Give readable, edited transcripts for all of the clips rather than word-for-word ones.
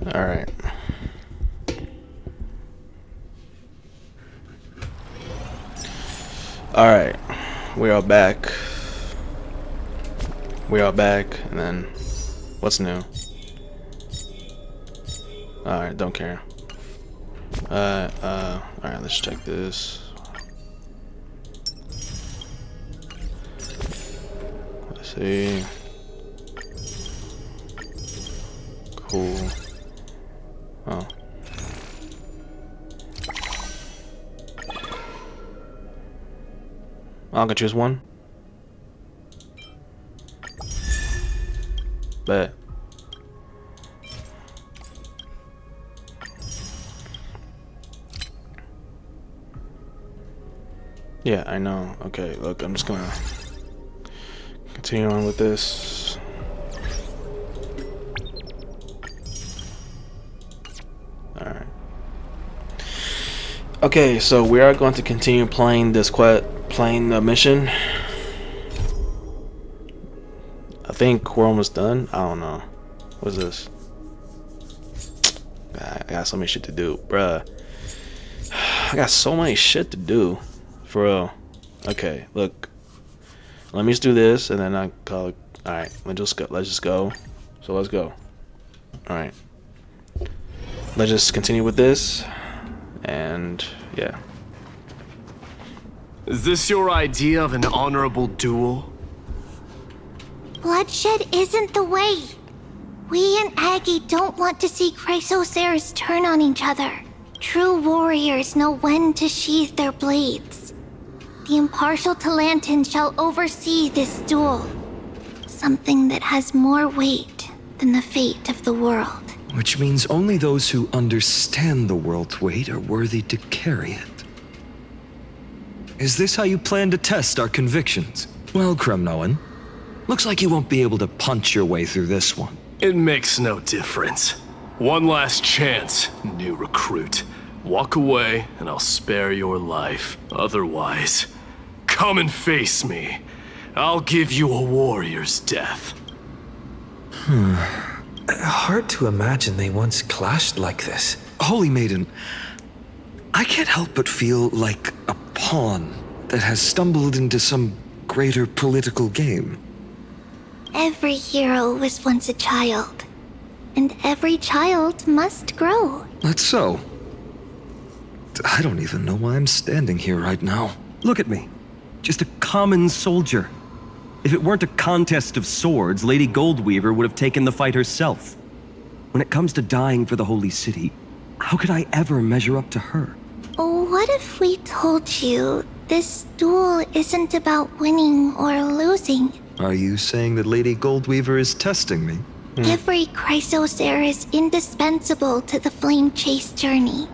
Alright. Alright. We are back. We are back. And then, what's new? Alright, don't care. Alright, let's check this. Let's see. Cool. Oh. I can choose one. Bet. Yeah, I know. Okay, look, I'm just gonna continue on with this. Alright. Okay, so we are going to continue playing this playing the mission. I think we're almost done. I don't know. What's this? I got so many shit to do, bruh. I got so many shit to do, for real. Okay, look. Let me just do this, and then I call it. All right, let's just go. Let's just go. So let's go. All right. Let's just continue with this, and yeah. Is this your idea of an honorable duel? Bloodshed isn't the way. We and Aggie don't want to see Chrysoceres turn on each other. True warriors know when to sheathe their blades. The impartial Talantan shall oversee this duel. Something that has more weight than the fate of the world. Which means only those who understand the world's weight are worthy to carry it. Is this how you plan to test our convictions? Well, Kremnoan, looks like you won't be able to punch your way through this one. It makes no difference. One last chance, new recruit. Walk away and I'll spare your life. Otherwise, come and face me. I'll give you a warrior's death. Hard to imagine they once clashed like this. Holy Maiden, I can't help but feel like a pawn that has stumbled into some greater political game. Every hero was once a child. And every child must grow. That's so. I don't even know why I'm standing here right now. Look at me. Just a common soldier. If it weren't a contest of swords, Lady Goldweaver would have taken the fight herself. When it comes to dying for the Holy City, how could I ever measure up to her? What if we told you this duel isn't about winning or losing? Are you saying that Lady Goldweaver is testing me? Every Chrysocer is indispensable to the Flame Chase journey.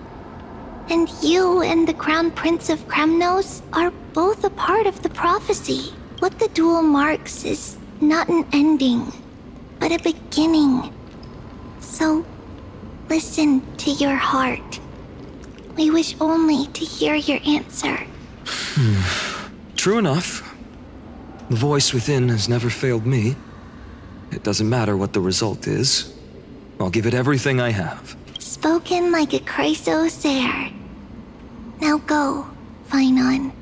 And you and the Crown Prince of Kremnos are both a part of the prophecy. What the duel marks is not an ending, but a beginning. So, listen to your heart. We wish only to hear your answer. True enough. The voice within has never failed me. It doesn't matter what the result is. I'll give it everything I have. Spoken like a Chrysocer. Now go, Finon.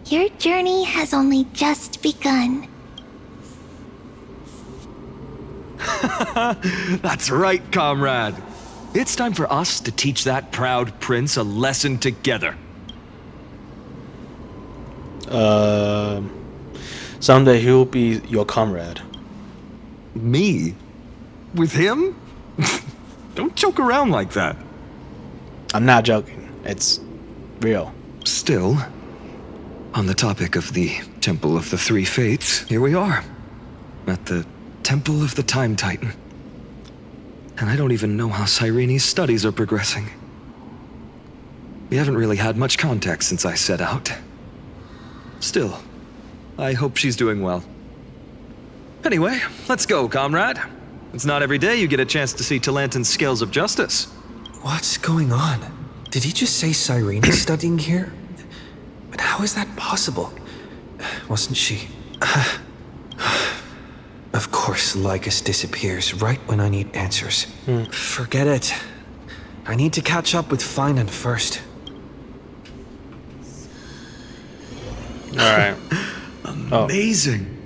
Your journey has only just begun. That's right, comrade. It's time for us to teach that proud prince a lesson together. Someday he'll be your comrade. Me? With him? Don't joke around like that. I'm not joking. It's real. Still, on the topic of the Temple of the Three Fates, here we are, at the Temple of the Time Titan. And I don't even know how Cyrene's studies are progressing. We haven't really had much contact since I set out. Still, I hope she's doing well. Anyway, let's go, comrade. It's not every day you get a chance to see Talantan's scales of justice. What's going on? Did he just say Cyrene is studying here? But how is that possible? Wasn't she? Of course, Lycus disappears right when I need answers. Forget it. I need to catch up with Finan first. Alright. Amazing.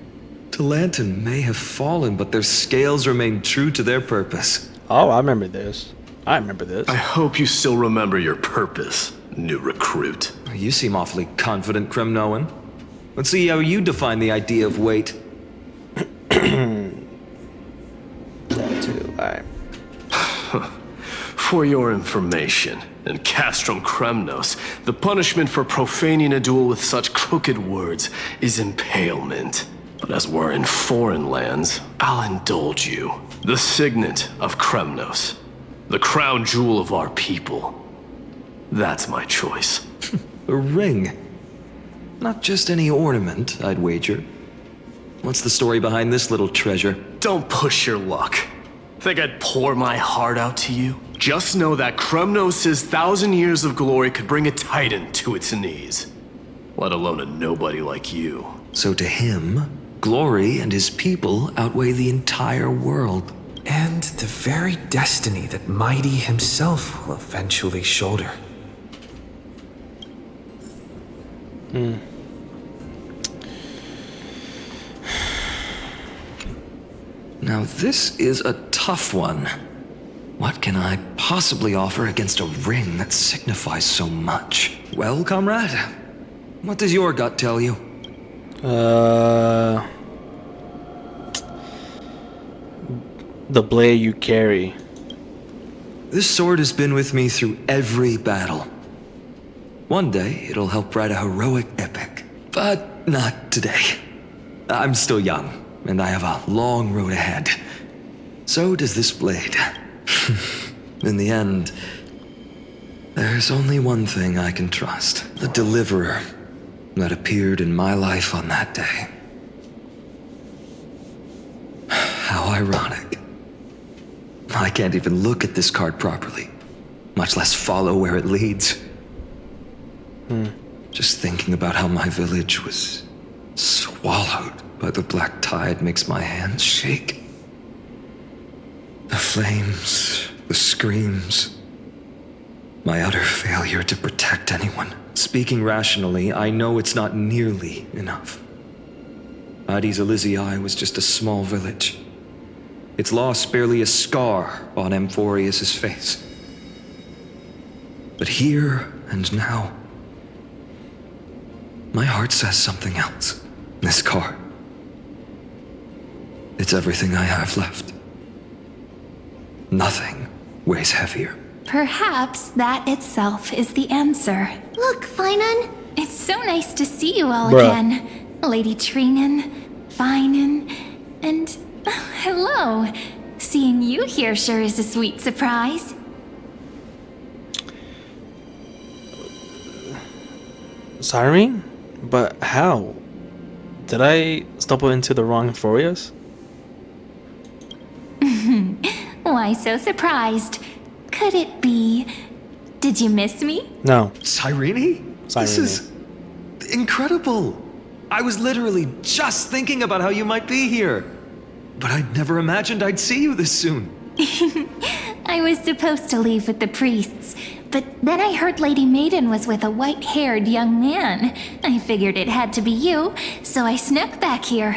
Talanton may have fallen, but their scales remain true to their purpose. Oh, I remember this. I remember this. I hope you still remember your purpose, new recruit. You seem awfully confident, Kremnoan. Let's see how you define the idea of weight. That too. Alright. For your information, in Castrum Kremnos, the punishment for profaning a duel with such crooked words is impalement. But as we're in foreign lands, I'll indulge you. The signet of Kremnos, the crown jewel of our people. That's my choice. A ring. Not just any ornament, I'd wager. What's the story behind this little treasure? Don't push your luck. Think I'd pour my heart out to you? Just know that Kremnos' 1,000 years of glory could bring a titan to its knees. Let alone a nobody like you. So to him, glory and his people outweigh the entire world. And the very destiny that Mighty himself will eventually shoulder. Now this is a tough one. What can I possibly offer against a ring that signifies so much? Well, comrade, what does your gut tell you? The blade you carry. This sword has been with me through every battle. One day, it'll help write a heroic epic. But not today. I'm still young, and I have a long road ahead. So does this blade. In the end, there's only one thing I can trust. The deliverer that appeared in my life on that day. How ironic. I can't even look at this card properly, much less follow where it leads. Just thinking about how my village was swallowed by the black tide makes my hands shake. The flames, the screams, my utter failure to protect anyone. Speaking rationally, I know it's not nearly enough. Addis Elysiae was just a small village. Its loss barely a scar on Amphorius' face. But here and now, my heart says something else. This card. It's everything I have left. Nothing weighs heavier. Perhaps that itself is the answer. Look, Finan. It's so nice to see you all Bruh. again. Lady Trinan, Finan, and hello. Seeing you here sure is a sweet surprise. Cyrene? But how? Did I stumble into the wrong Amphorius? Why so surprised? Could it be? Did you miss me? No. Cyrene? This Cyrene. is incredible. I was literally just thinking about how you might be here. But I'd never imagined I'd see you this soon. I was supposed to leave with the priests, but then I heard Lady Maiden was with a white-haired young man. I figured it had to be you, so I snuck back here.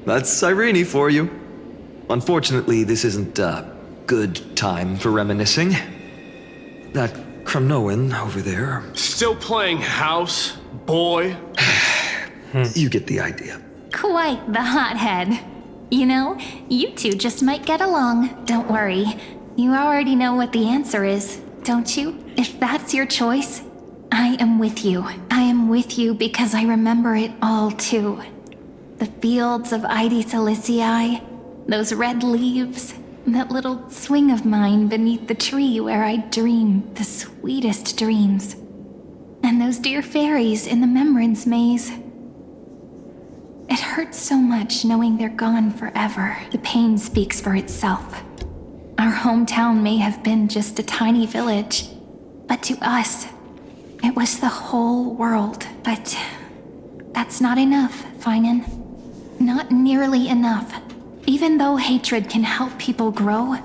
That's Cyrene for you. Unfortunately, this isn't a good time for reminiscing. That Kremnoan over there, Still playing house, boy? you get the idea. Quite the hothead. You know, you two just might get along. Don't worry. You already know what the answer is, don't you? If that's your choice, I am with you. I am with you because I remember it all too. The fields of Addis Elysiae, those red leaves, that little swing of mine beneath the tree where I dream the sweetest dreams. And those dear fairies in the Memorance Maze. It hurts so much knowing they're gone forever. The pain speaks for itself. Our hometown may have been just a tiny village, but to us, it was the whole world. But that's not enough, Finan. not nearly enough. Even though hatred can help people grow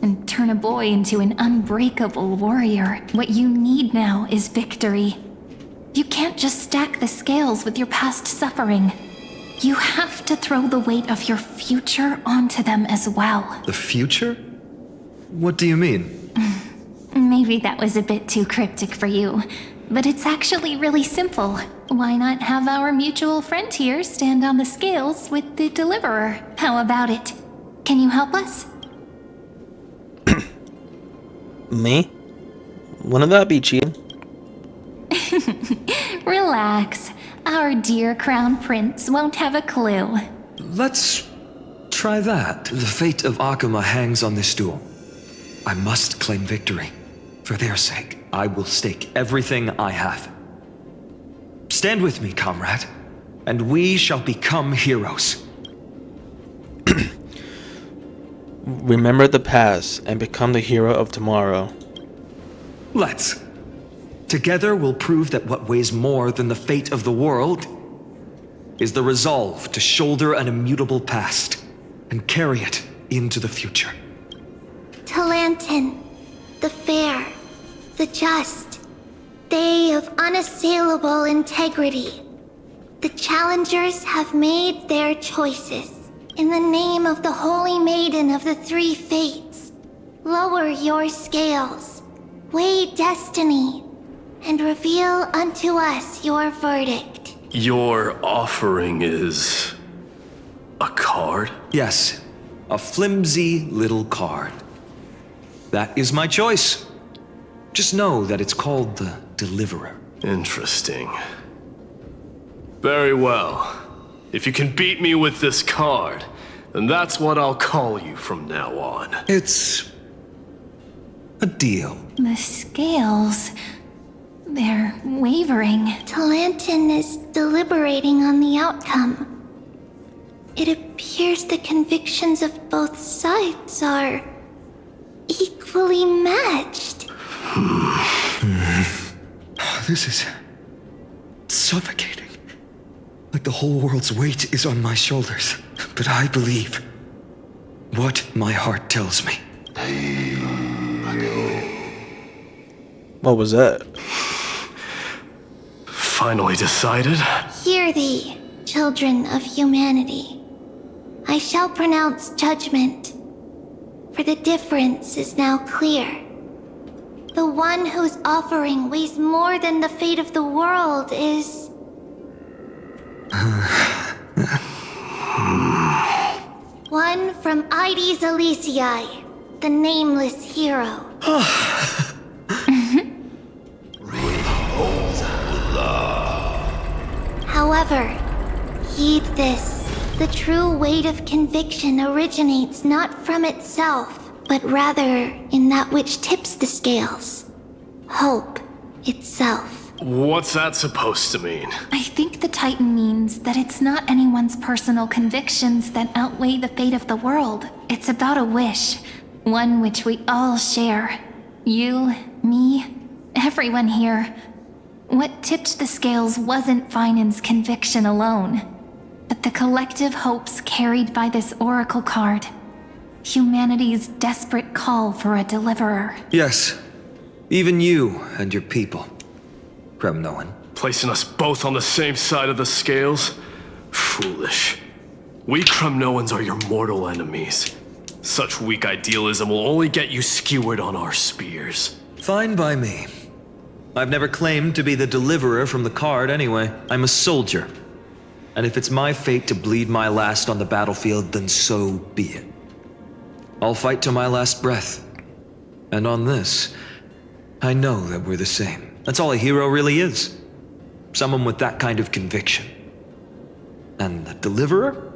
and turn a boy into an unbreakable warrior, what you need now is victory. You can't just stack the scales with your past suffering. You have to throw the weight of your future onto them as well. The future? What do you mean? Maybe that was a bit too cryptic for you, but it's actually really simple. Why not have our mutual friend here stand on the scales with the Deliverer? How about it? Can you help us? Me? Wouldn't that be cheating? Relax. Our dear Crown Prince won't have a clue. Let's try that. The fate of Akuma hangs on this duel. I must claim victory. For their sake, I will stake everything I have. Stand with me, comrade, and we shall become heroes. Remember the past and become the hero of tomorrow. Let's. Together we'll prove that what weighs more than the fate of the world is the resolve to shoulder an immutable past and carry it into the future. Talantin, the fair, the just, they of unassailable integrity. The challengers have made their choices. In the name of the Holy Maiden of the Three Fates, lower your scales, weigh destiny, and reveal unto us your verdict. Your offering is a card? Yes, a flimsy little card. That is my choice. Just know that it's called the Deliverer. Interesting. Very well. If you can beat me with this card, then that's what I'll call you from now on. It's a deal. The scales. They're wavering. Talantin is deliberating on the outcome. It appears the convictions of both sides are equally matched. This is suffocating. Like the whole world's weight is on my shoulders. But I believe what my heart tells me. What was that? Finally decided? Hear thee, children of humanity. I shall pronounce judgment, for the difference is now clear. The one whose offering weighs more than the fate of the world is... one from Ides Elysiae, the nameless hero. However, heed this. The true weight of conviction originates not from itself, but rather in that which tips the scales. Hope itself. What's that supposed to mean? I think the Titan means that it's not anyone's personal convictions that outweigh the fate of the world. It's about a wish, one which we all share. You, me, everyone here. What tipped the scales wasn't Finan's conviction alone, but the collective hopes carried by this oracle card. Humanity's desperate call for a deliverer. Yes, even you and your people. Kremnoan. Placing us both on the same side of the scales? Foolish. We Kremnoans are your mortal enemies. Such weak idealism will only get you skewered on our spears. Fine by me. I've never claimed to be the deliverer from the card anyway. I'm a soldier. And if it's my fate to bleed my last on the battlefield, then so be it. I'll fight to my last breath. And on this, I know that we're the same. That's all a hero really is. Someone with that kind of conviction. And the deliverer?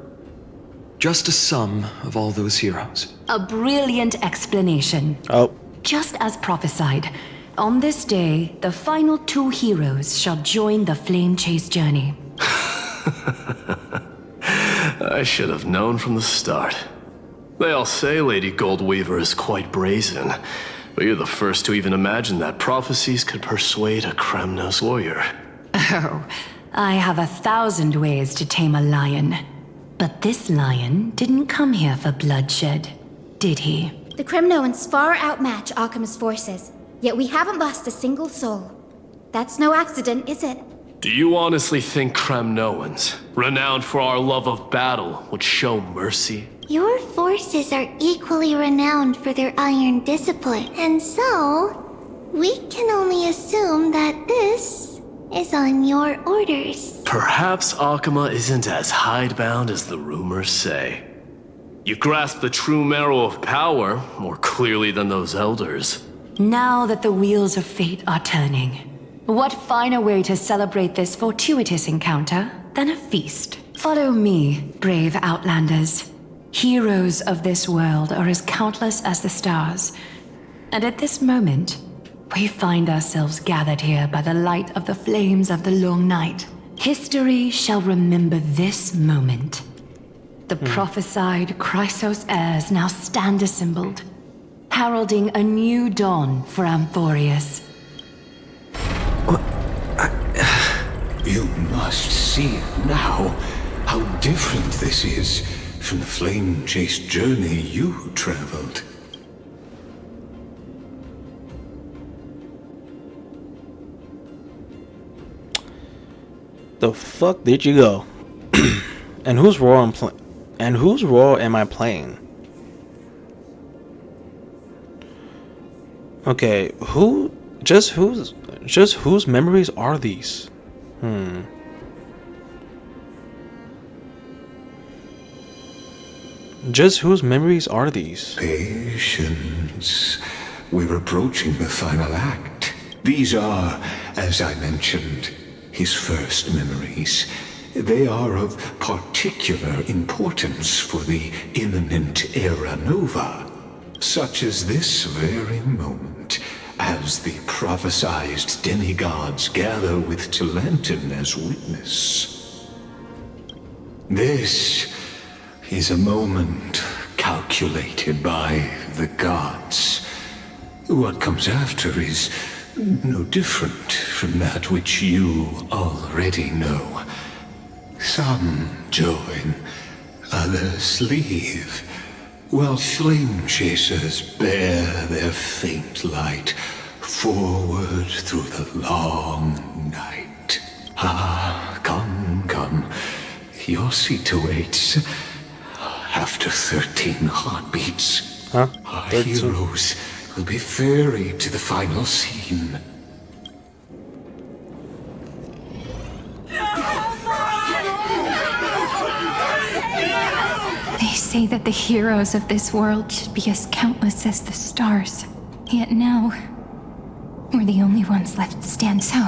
Just a sum of all those heroes. A brilliant explanation. Oh, Just as prophesied, on this day, the final two heroes shall join the Flame Chase journey. I should have known from the start. They all say Lady Goldweaver is quite brazen, but you're the first to even imagine that prophecies could persuade a Kremnos warrior. Oh, I have 1,000 ways to tame a lion. But this lion didn't come here for bloodshed, did he? The Kremnoans far outmatch Akama's forces, yet we haven't lost a single soul. That's no accident, is it? Do you honestly think Kremnoans, renowned for our love of battle, would show mercy? Your forces are equally renowned for their iron discipline, and so we can only assume that this is on your orders. Perhaps Akama isn't as hidebound as the rumors say. You grasp the true marrow of power more clearly than those elders. Now that the wheels of fate are turning, what finer way to celebrate this fortuitous encounter than a feast? Follow me, brave outlanders. Heroes of this world are as countless as the stars. And at this moment, we find ourselves gathered here by the light of the flames of the long night. History shall remember this moment. The prophesied Chrysos heirs now stand assembled, heralding a new dawn for Amphorius. You must see now how different this is from the flame-chased journey you traveled. The fuck did you go? And whose role am I playing? Okay, whose memories are these? Just whose memories are these? Patience. We're approaching the final act. These are, as I mentioned, his first memories. They are of particular importance for the imminent Era Nova, such as this very moment, as the prophesized demigods gather with Talantin as witness. This is a moment calculated by the gods. What comes after is no different from that which you already know. Some join, others leave, while flame chasers bear their faint light forward through the long night. Ah, come. Your seat awaits. After 13 heartbeats, Huh? our 13? heroes will be ferried to the final scene. They say that the heroes of this world should be as countless as the stars. Yet now, we're the only ones left standing. So,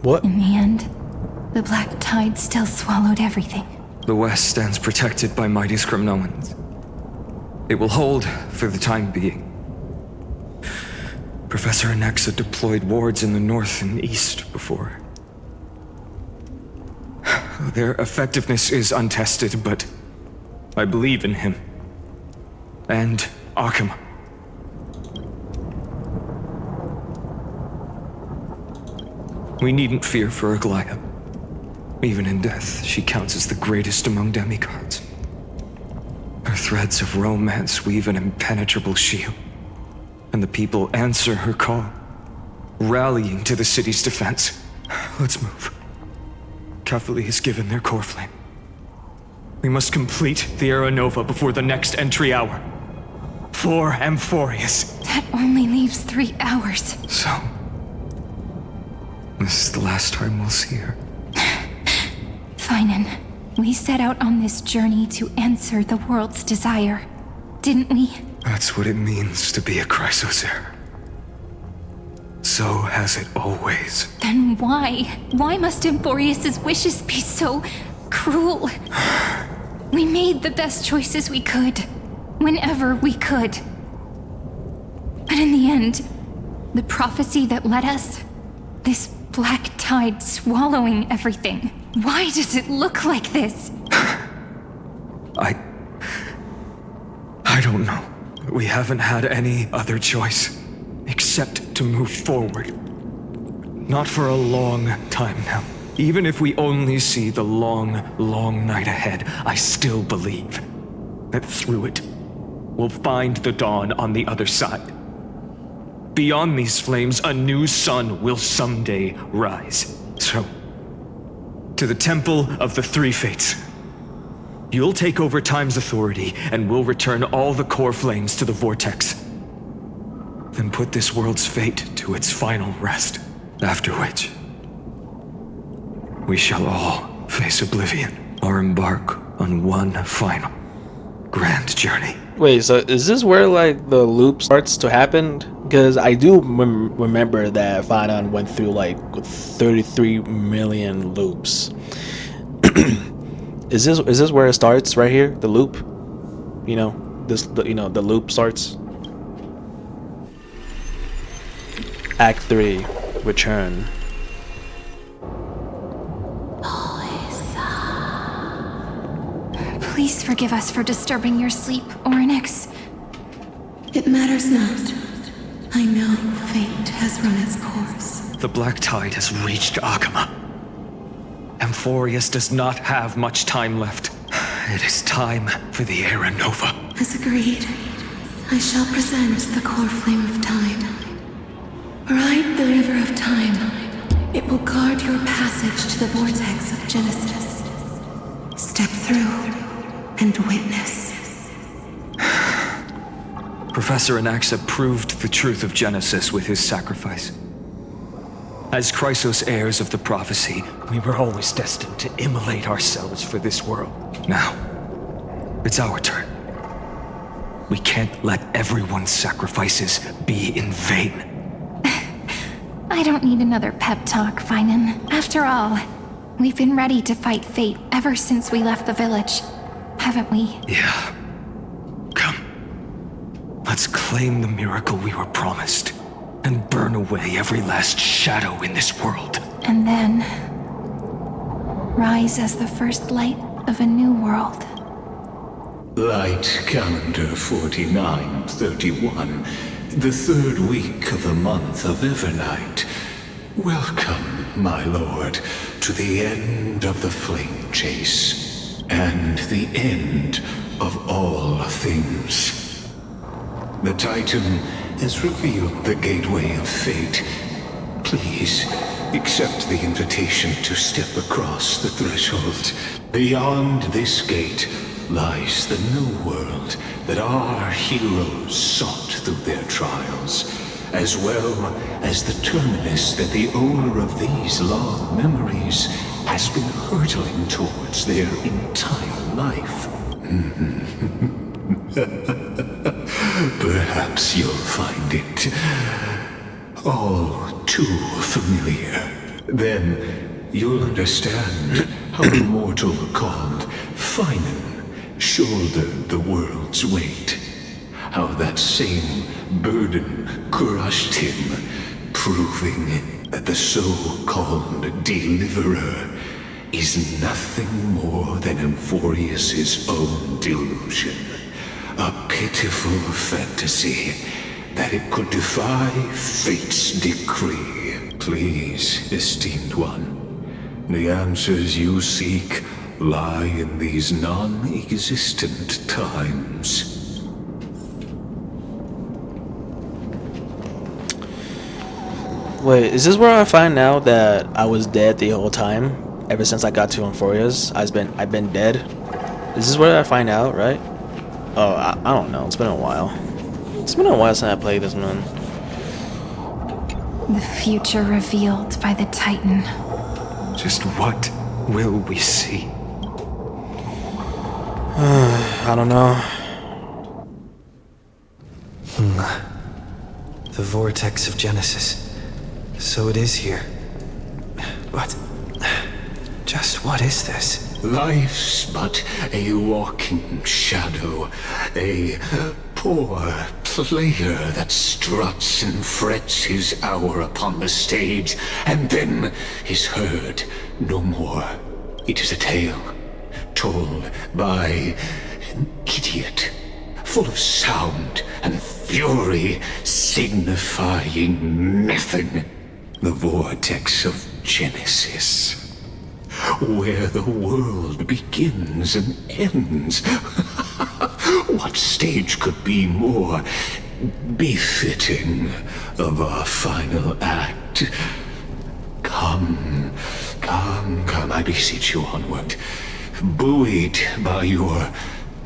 What? in the end, the black tide still swallowed everything. The West stands protected by mighty Kremnoans. It will hold for the time being. Professor Anexa deployed wards in the north and east before. Their effectiveness is untested, but I believe in him. And Akama. We needn't fear for Aglaya. Even in death, she counts as the greatest among demigods. Her threads of romance weave an impenetrable shield, and the people answer her call, rallying to the city's defense. Let's move. Catholi has given their core flame. We must complete the Era Nova before the next entry hour. For Amphorius. That only leaves 3 hours. So, this is the last time we'll see her. Finan, we set out on this journey to answer the world's desire, didn't we? That's what it means to be a Chrysos heir. So has it always. Then why? Why must Amphorius' wishes be so cruel? We made the best choices we could, whenever we could. But in the end, the prophecy that led us, this black tide swallowing everything, why does it look like this? I don't know. We haven't had any other choice, except to move forward. Not for a long time now. Even if we only see the long, long night ahead, I still believe that through it, we'll find the dawn on the other side. Beyond these flames, a new sun will someday rise. So, to the Temple of the Three Fates. You'll take over Time's authority, and we'll return all the core flames to the Vortex. Then put this world's fate to its final rest. After which, we shall all face oblivion, or embark on one final grand journey. Wait, so is this where like the loop starts to happen? Because I do remember that Final went through like 33 million loops. Is this where it starts right here? The loop? You know, the loop starts. Act 3, Return. Please forgive us for disturbing your sleep, Orynyx. It matters not. I know fate has run its course. The Black Tide has reached Akama. Amphorius does not have much time left. It is time for the Era Nova. As agreed, I shall present the core flame of time. Ride the river of time. It will guard your passage to the vortex of Genesis. Step through and witness. Professor Anaxa proved the truth of Genesis with his sacrifice. As Chrysos heirs of the prophecy, we were always destined to immolate ourselves for this world. Now, it's our turn. We can't let everyone's sacrifices be in vain. I don't need another pep talk, Finan. After all, we've been ready to fight fate ever since we left the village, haven't we? Yeah. Come. Let's claim the miracle we were promised, and burn away every last shadow in this world. And then rise as the first light of a new world. Light calendar 4931, the third week of the month of Evernight. Welcome, my lord, to the end of the flame chase, and the end of all things. The Titan has revealed the gateway of fate. Please, accept the invitation to step across the threshold. Beyond this gate lies the new world that our heroes sought through their trials, as well as the terminus that the owner of these long memories has been hurtling towards their entire life. Perhaps you'll find it all too familiar. Then you'll understand how a mortal called Finan shouldered the world's weight. How that same burden crushed him, proving that the so-called Deliverer is nothing more than Amphorius' own delusion. A pitiful fantasy that it could defy fate's decree. Please, esteemed one, the answers you seek lie in these non-existent times. Wait, is this where I find out that I was dead the whole time? Ever since I got to Amphorius, I've been dead. Is this where I find out, right? Oh, I don't know. It's been a while. It's been a while since I played this, man. The future revealed by the Titan. Just what will we see? I don't know. The vortex of Genesis. So it is here. But just what is this? Life's but a walking shadow, a poor player that struts and frets his hour upon the stage, and then is heard no more. It is a tale told by an idiot, full of sound and fury, signifying nothing. The vortex of Genesis. where the world begins and ends. What stage could be more befitting of our final act? Come, I beseech you onward, buoyed by your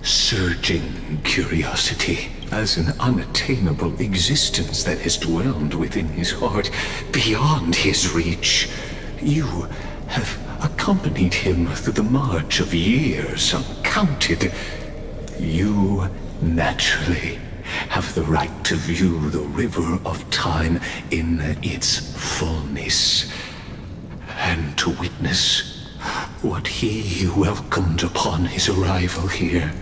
surging curiosity, as an unattainable existence that has dwelled within his heart, beyond his reach. You have accompanied him through the march of years uncounted. You naturally have the right to view the river of time in its fullness, and to witness what he welcomed upon his arrival here.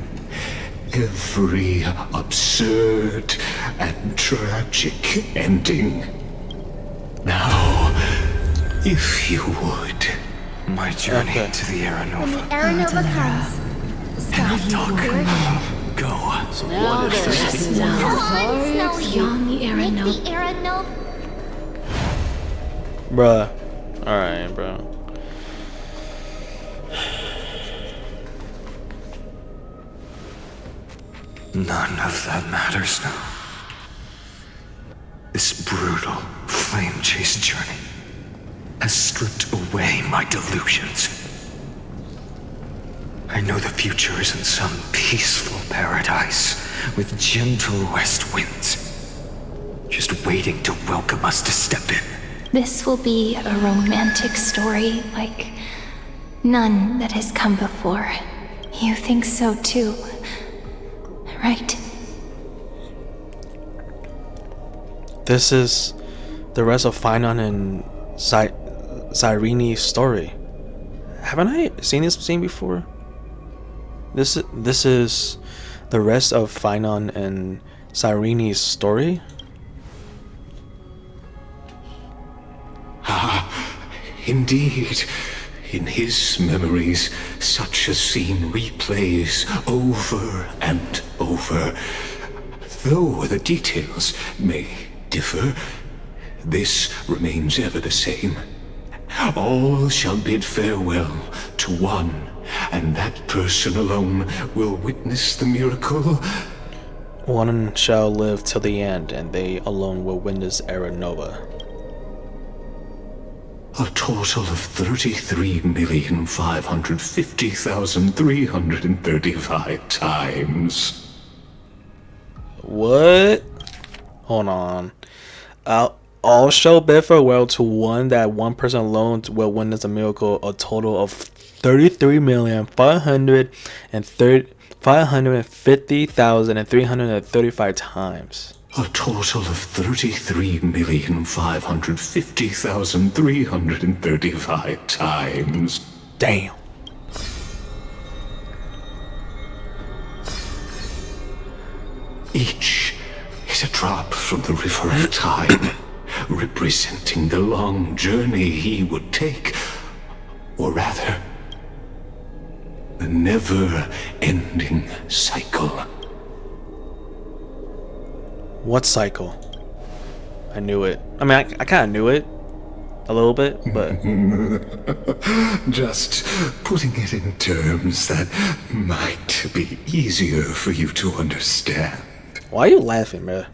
Every absurd and tragic ending. Now, if you would. My journey to the Era When the Nova. Era Nova comes, stop Go. So what if this Come on, Snowy. beyond the Era Make Nova. the Era Nova. Bruh. Alright, bro. None of that matters now. This brutal flame chase journey has stripped away my delusions. I know the future is in some peaceful paradise with gentle west winds, just waiting to welcome us to step in. This will be a romantic story like none that has come before. You think so too, right? This is the rest of Finon and Cyrene's story. Haven't I seen this scene before? This is the rest of Finon and Cyrene's story. Indeed, in his memories, such a scene replays over and over. Though the details may differ, this remains ever the same. All shall bid farewell to one, and that person alone will witness the miracle. One shall live till the end, and they alone will witness Era Nova. A total of 33,550,335 times. What? Hold on. All shall bid farewell to one, that one person alone will witness a miracle. A total of 33,550,335 times. A total of 33,550,335 times. Damn. Each is a drop from the river of time, representing the long journey he would take, or rather, the never-ending cycle. What cycle? I knew it. I mean, I kind of knew it a little bit, but Just putting it in terms that might be easier for you to understand. why are you laughing, bro?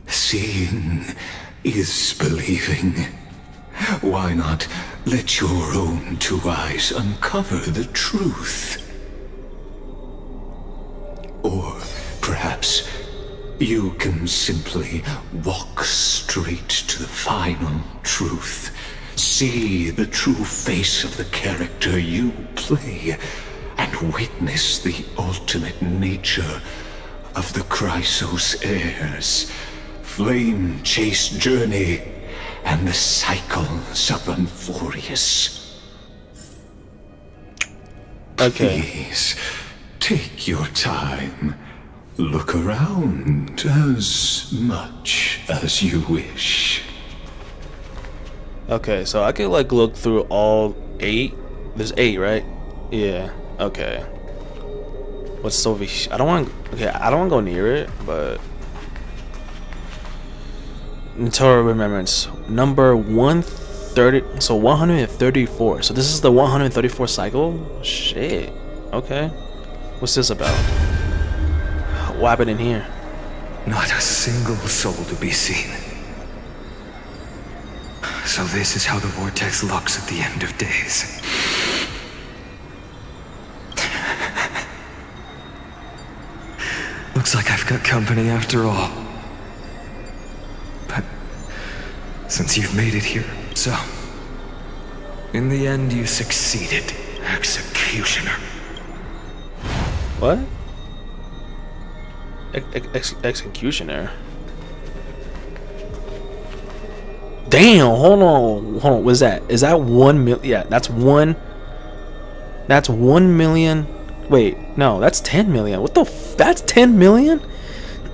Seeing is believing. Why not let your own two eyes uncover the truth? Or perhaps you can simply walk straight to the final truth. See the true face of the character you play, and witness the ultimate nature of the Chrysos heirs, flame chase journey, and the cycles of Unforius. Okay. Please, take your time. Look around as much as you wish. Okay, so I could like look through all 8. There's 8, right? Yeah. Okay. What's over here? I don't want to. Okay, I don't want to go near it, but Notorious Remembrance number 1 30. So 134. So this is the 134 cycle. Shit. Okay. What's this about? What happened in here? Not a single soul to be seen. So this is how the vortex looks at the end of days. Looks like I've got company after all. But since you've made it here, so in the end you succeeded, Executioner. What? Executioner. Damn, hold on. What's that? Is that 1 million? Yeah, that's 1 million. Wait, no, that's 10 million. What the that's 10 million?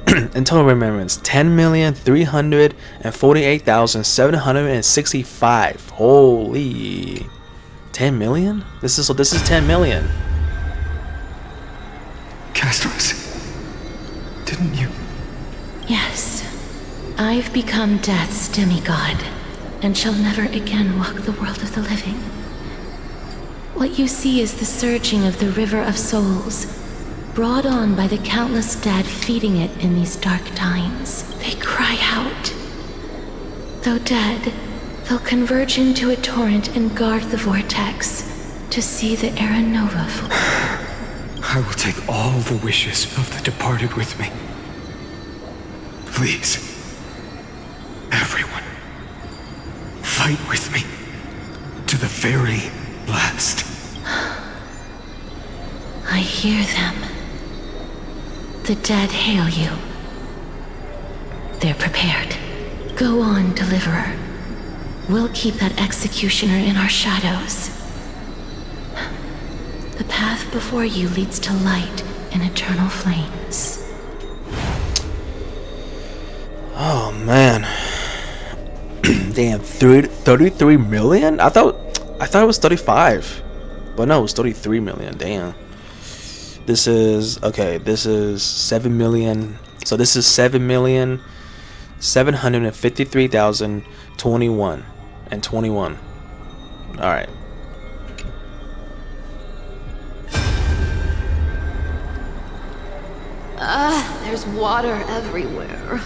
In total remembrance, 10,348,765. Holy, 10 million? This is 10 million. Castros, didn't you? Yes. I've become Death's demigod, and shall never again walk the world of the living. What you see is the surging of the River of Souls, brought on by the countless dead feeding it in these dark times. They cry out. Though dead, they'll converge into a torrent and guard the vortex to see the Era Nova fully. I will take all the wishes of the departed with me. Please, everyone, fight with me to the very last. I hear them. The dead hail you. They're prepared. Go on, Deliverer. We'll keep that executioner in our shadows. The path before you leads to light and eternal flames. Oh man. Damn, 33 million? I thought it was 35. But no, it was 33 million. Damn. This is 7 million. So this is 7,753,021 and 21. All right. There's water everywhere.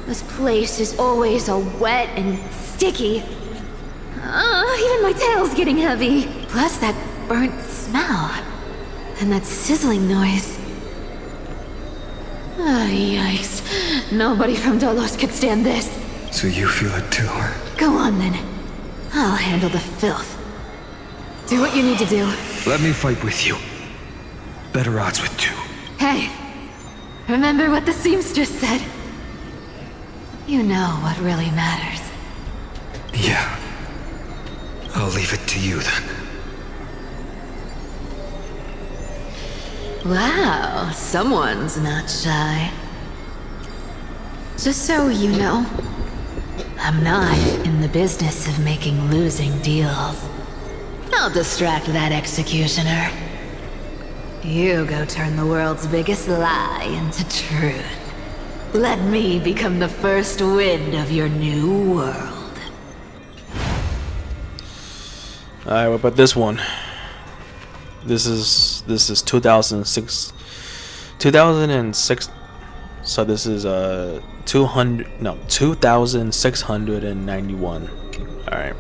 This place is always so wet and sticky. Even my tail's getting heavy. Plus that burnt smell. And that sizzling noise. Yikes. Nobody from Dolos could stand this. So you feel it too? Go on then. I'll handle the filth. Do what you need to do. Let me fight with you. Better odds with two. Hey, remember what the seamstress said? You know what really matters. Yeah. I'll leave it to you then. Wow, someone's not shy. Just so you know, I'm not in the business of making losing deals. I'll distract that executioner. You go turn the world's biggest lie into truth. Let me become the first wind of your new world. Alright, what about this one? This is 2006. So this is 2,691. All right.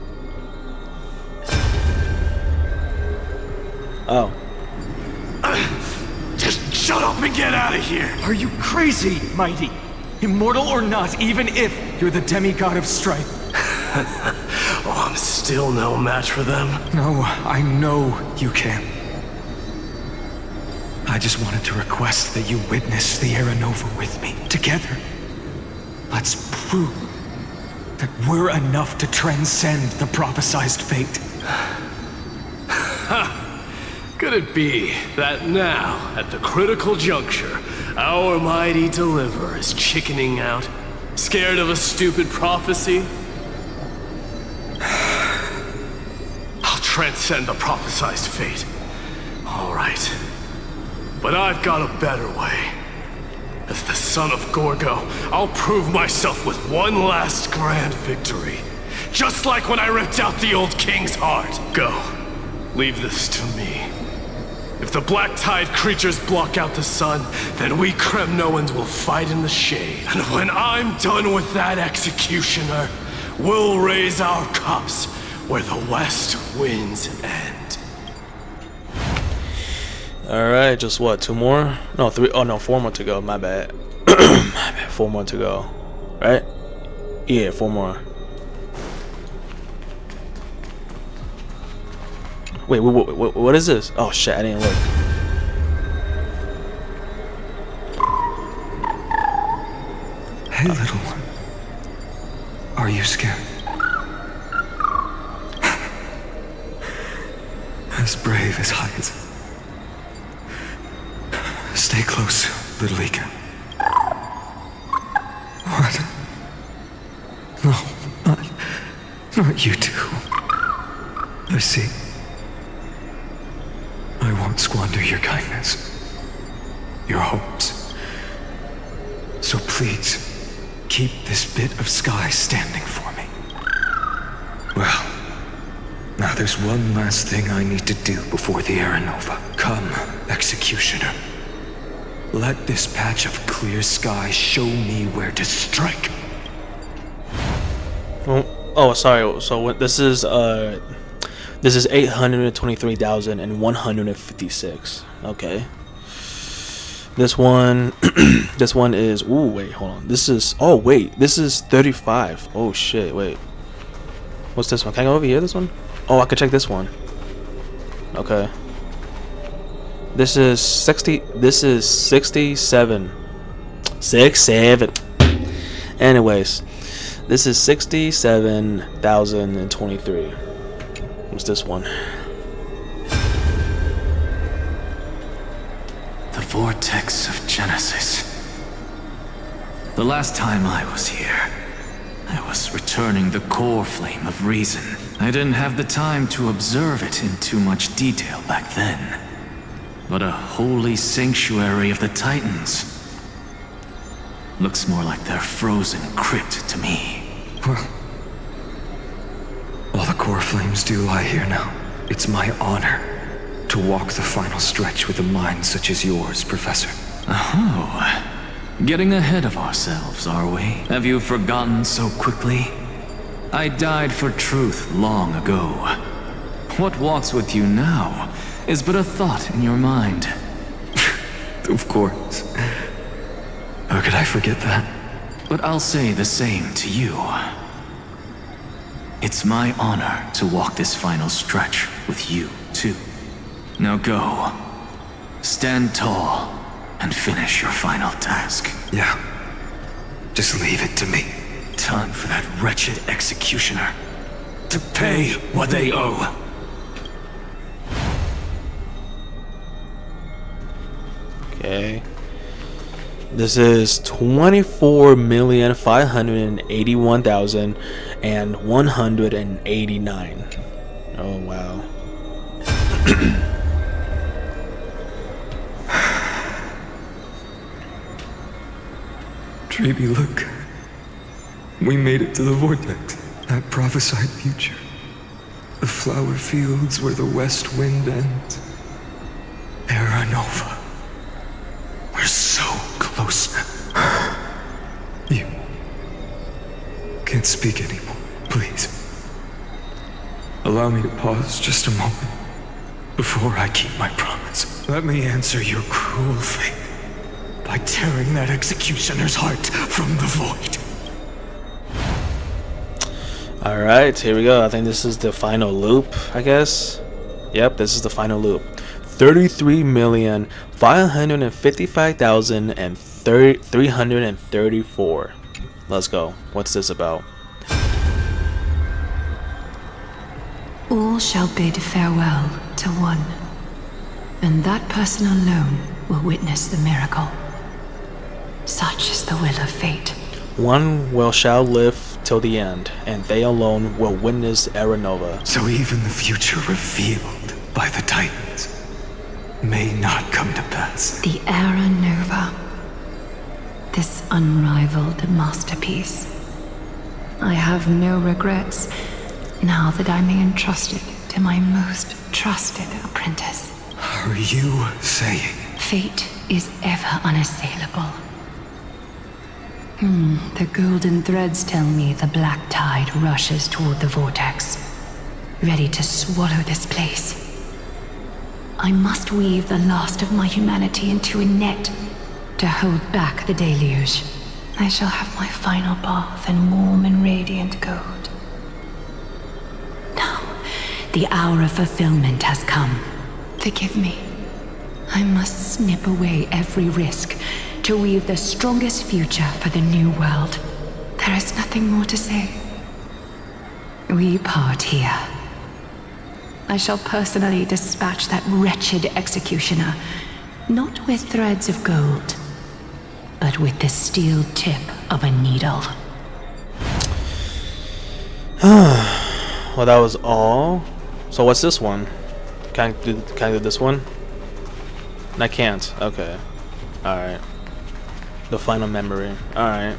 Oh. Just shut up and get out of here! Are you crazy, Mighty? Immortal or not, even if you're the demigod of strife. Oh, I'm still no match for them. No, I know you can. I just wanted to request that you witness the Era Nova with me. Together, let's prove that we're enough to transcend the prophesized fate. Could it be that now, at the critical juncture, our mighty deliverer is chickening out? Scared of a stupid prophecy? I'll transcend the prophesized fate. All right. But I've got a better way. As the son of Gorgo, I'll prove myself with one last grand victory. just like when I ripped out the old king's heart. Go. Leave this to me. If the Black Tide creatures block out the sun, then we Kremnoans will fight in the shade. And when I'm done with that executioner, we'll raise our cups where the west winds end. Alright, just what, 2 more? No, 3. Oh no, 4 more to go. My bad. My bad. 4 more to go. Right? Yeah, 4 more. Wait, what is this? Oh shit, I didn't look. Hey, little one. Are you scared? As brave as I is. Stay close, little Ika. What? No, not you two. I see. I won't squander your kindness, your hopes. So please, keep this bit of sky standing for me. Well, now there's one last thing I need to do before the Aranova. Come, Executioner. Let this patch of clear sky show me where to strike. Oh, sorry. So this is 823,156. Okay. This one this one is, ooh, wait, hold on. This is, oh wait, this is 35. Oh shit, wait. What's this one? Can I go over here, this one? Oh, I can check this one. Okay. This is 60, this is 67. 67. Anyways, this is 67,023. What's this one? The Vortex of Genesis. The last time I was here, I was returning the core flame of reason. I didn't have the time to observe it in too much detail back then. But a holy sanctuary of the Titans. Looks more like their frozen crypt to me. Well, all the core flames do lie here now. It's my honor to walk the final stretch with a mind such as yours, Professor. Oh, getting ahead of ourselves, are we? Have you forgotten so quickly? I died for truth long ago. What walks with you now is but a thought in your mind. Of course. How could I forget that? But I'll say the same to you. It's my honor to walk this final stretch with you, too. Now go. Stand tall and finish your final task. Yeah. Just leave it to me. Time for that wretched executioner to pay what they owe. Okay. This is 24,581,189. Oh wow. Trebi, look. We made it to the vortex. That prophesied future. The flower fields where the west wind ends. Aranova. We're so close now. You can't speak anymore, please. Allow me to pause just a moment before I keep my promise. Let me answer your cruel fate by tearing that executioner's heart from the void. Alright, here we go. I think this is the final loop, I guess. Yep, this is the final loop. 33,555,334. Let's go. What's this about? All shall bid farewell to one, and that person alone will witness the miracle. Such is the will of fate. One shall live till the end, and they alone will witness Aranova. So even the future revealed by the Titans may not come to pass. The Aranova. This unrivaled masterpiece. I have no regrets now that I'm entrusted to my most trusted apprentice. Are you saying? Fate is ever unassailable. The golden threads tell me the black tide rushes toward the vortex, ready to swallow this place. I must weave the last of my humanity into a net to hold back the deluge. I shall have my final bath in warm and radiant gold. Now, the hour of fulfillment has come. Forgive me. I must snip away every risk to weave the strongest future for the new world. There is nothing more to say. We part here. I shall personally dispatch that wretched executioner, not with threads of gold, but with the steel tip of a needle. Well, that was all. So what's this one? Can I do this one? I can't. Okay. Alright. The final memory. Alright.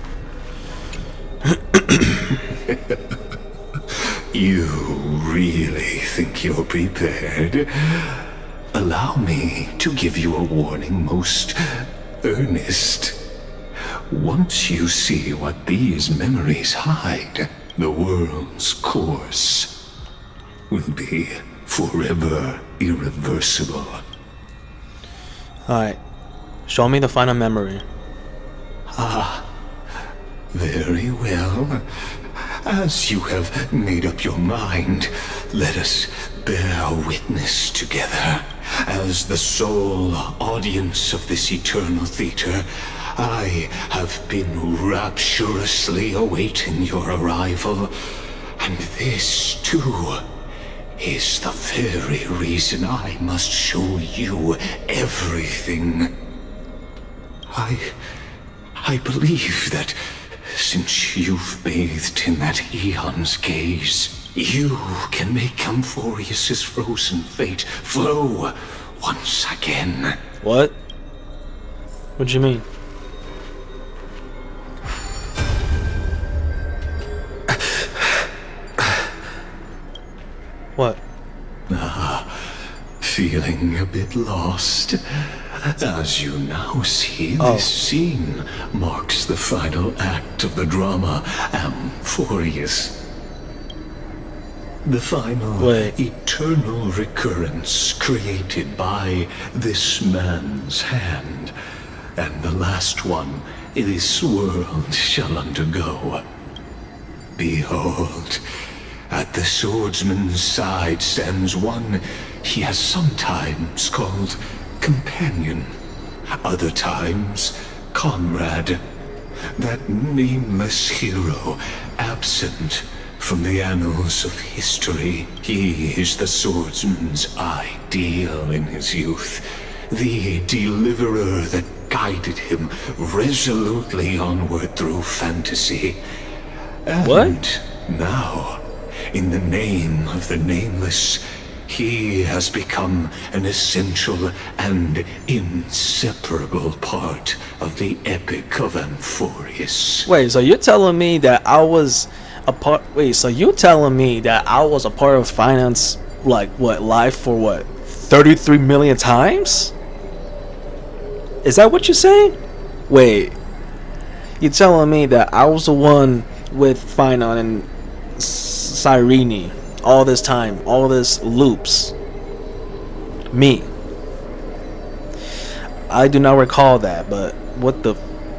You really think you're prepared? Allow me to give you a warning, most earnest. Once you see what these memories hide, the world's course will be forever irreversible. Alright. Show me the final memory. Ah, very well. As you have made up your mind, let us bear witness together. As the sole audience of this eternal theater, I have been rapturously awaiting your arrival. And this, too, is the very reason I must show you everything. I believe that since you've bathed in that eon's gaze, you can make Amphorius's frozen fate flow once again. What? What do you mean? What? Feeling a bit lost? As you now see, this scene marks the final act of the drama Amphorius. The final eternal recurrence created by this man's hand, and the last one this world shall undergo. Behold, at the swordsman's side stands one he has sometimes called companion, other times comrade, that nameless hero absent from the annals of history. He is the swordsman's ideal in his youth, the deliverer that guided him resolutely onward through fantasy. And now, in the name of the nameless, he has become an essential and inseparable part of the epic of Amphorius. Wait, so you're telling me that I was a part? Wait, so you're telling me that I was a part of finance, like what, live for what, 33 million times? Is that what you're saying? Wait, you're telling me that I was the one with Finon and Cyrene all this time, all this loops? Me. I do not recall that, but what the...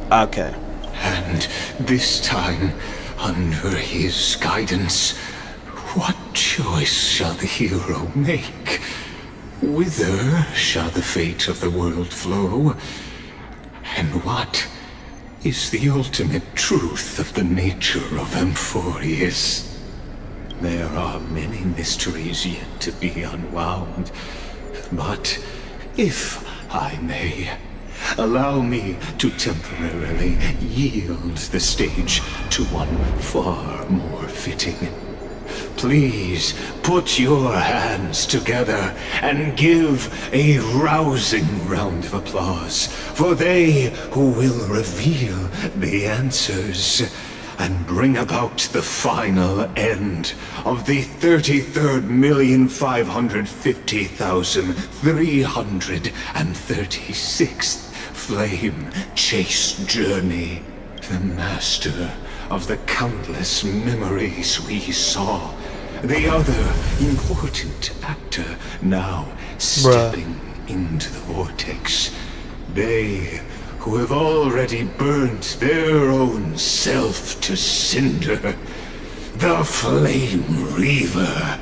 Okay. And this time, under his guidance, what choice shall the hero make? Whither shall the fate of the world flow? And what is the ultimate truth of the nature of Amphorius? There are many mysteries yet to be unwound, but if I may, allow me to temporarily yield the stage to one far more fitting. Please put your hands together and give a rousing round of applause for they who will reveal the answers. and bring about the final end of the 33,550,336th flame chase journey. The master of the countless memories we saw. The other important actor now stepping into the vortex. They who have already burnt their own self to cinder. The Flame Reaver.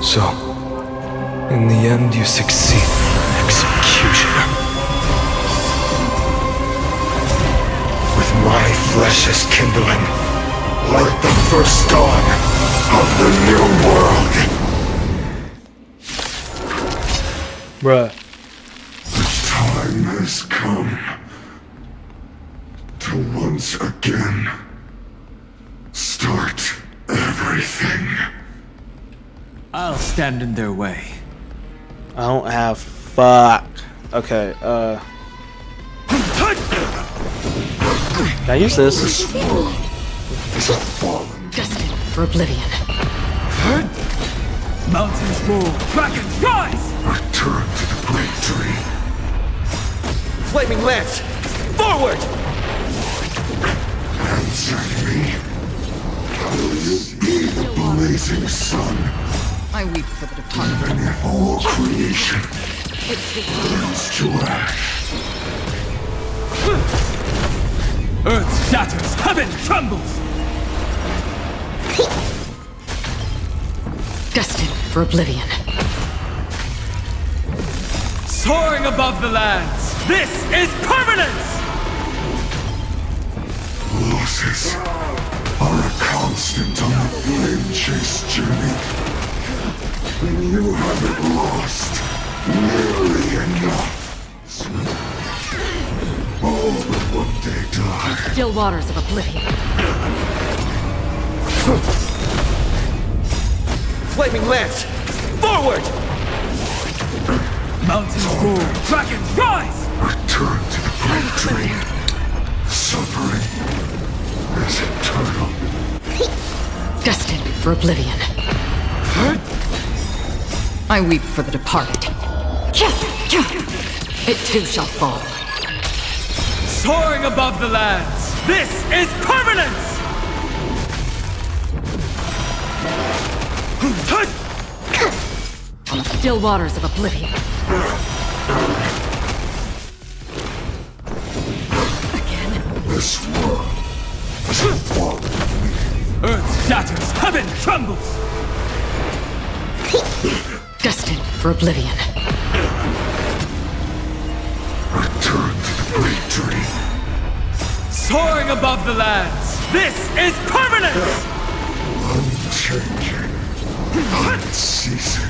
So, in the end, you succeed, Executioner. With my flesh as kindling, like the first dawn of the new world. Bruh. The time has come to once again start everything. I'll stand in their way. I don't have fuck. Okay, can I use this? This world is a fallen. Destined for oblivion. Mountains roar, dragons rise! Return to the great tree. Flaming lance! Forward! Answer me. Will you be the blazing sun? I weep for the departed. Even if all creation burns to ash. Earth shatters, heaven trembles! Destined for oblivion. Soaring above the lands, this is permanence! Losses are a constant on the flame chase journey. When you have it lost nearly enough. All but one day die. Still waters of oblivion. Flaming lance! Forward! Mountains roar, dragons rise! Return to the great tree. Suffering is eternal. Destined for oblivion. I weep for the departed. It too shall fall. Soaring above the lands, this is permanence! On the still waters of oblivion. This world is a fallen. Earth shatters, heaven trembles! Destined for oblivion. Return to the great tree. Soaring above the lands, this is permanence! Unchanging. Unceasing.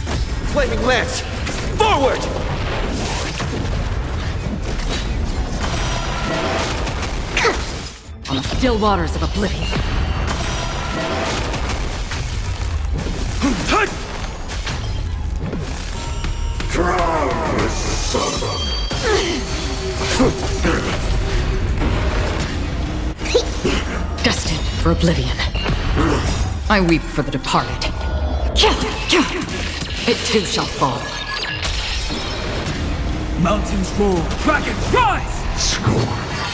Flaming lance! Forward! On the still waters of oblivion. Destined for oblivion. I weep for the departed. It too shall fall. Mountains roar, dragons rise! Scorn.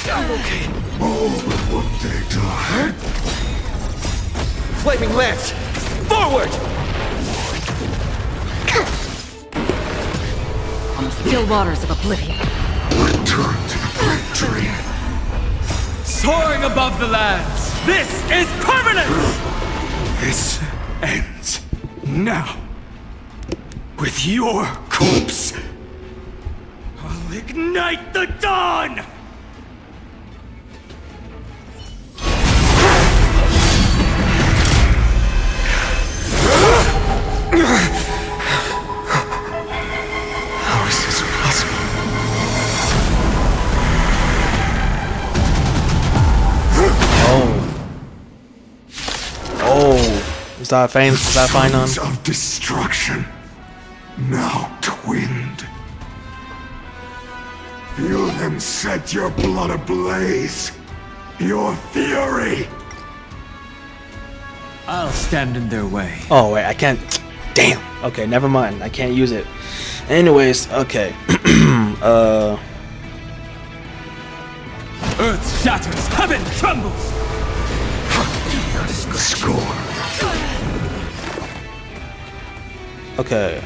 Okay. All but one day die. Flaming lance! Forward! On the still waters of oblivion. Return to the great tree. Soaring above the lands, this is permanence! This ends now. With your corpse. I'll ignite the dawn! How is this possible? Oh. Is that fine? Is that fine on? Sons of destruction, now twinned. Feel them set your blood ablaze. Your fury. I'll stand in their way. Oh wait, I can't. Damn. Okay, never mind. I can't use it. Anyways, okay. Earth shatters, heaven trembles. Score. Okay.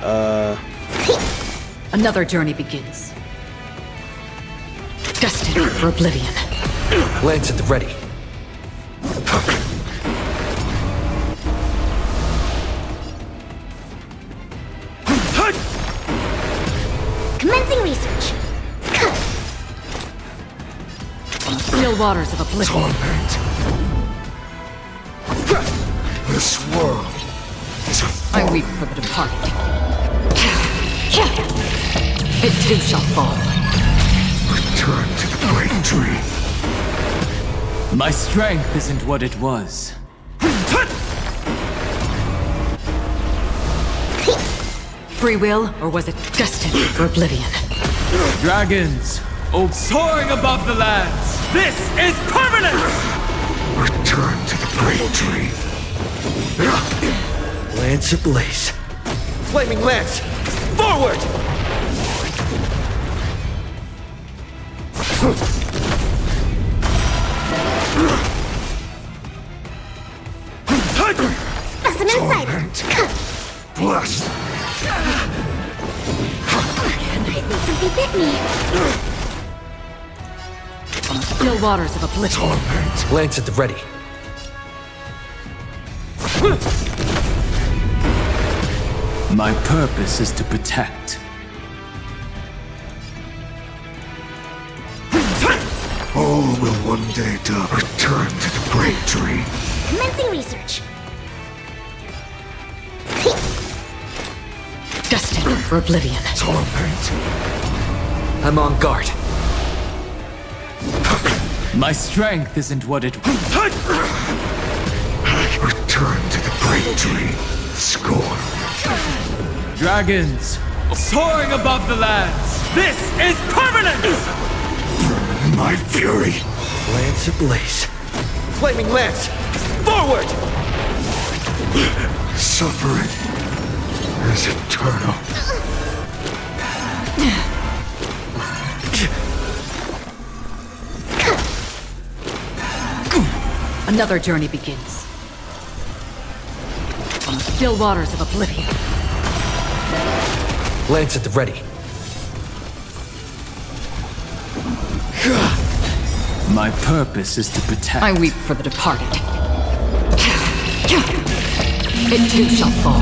Another journey begins. Destined for oblivion. Lance at the ready. Commencing research. Still waters of oblivion. Torment. This world is a I weep for the departed. It too shall fall. return to the great tree. My strength isn't what it was. Free will, or was it destined for oblivion? Dragons, oh, soaring above the lands. This is permanent! Return to the great tree. Lance ablaze. Flaming lance! Forward! Specimen sighted. Torment. Blessed. Something bit me. Still waters of oblivion. Torment. Lance at the ready. My purpose is to protect. All will one day die. Return to the great tree. Commencing research. Destined for oblivion. Torment. I'm on guard. My strength isn't what it was. Return to the great tree. Score. Dragons, soaring above the lands. This is permanent! My fury. Lance ablaze. Flaming lance! Forward! Suffering is eternal. Another journey begins. On the still waters of oblivion. Lance at the ready. My purpose is to protect. I weep for the departed. It too shall fall.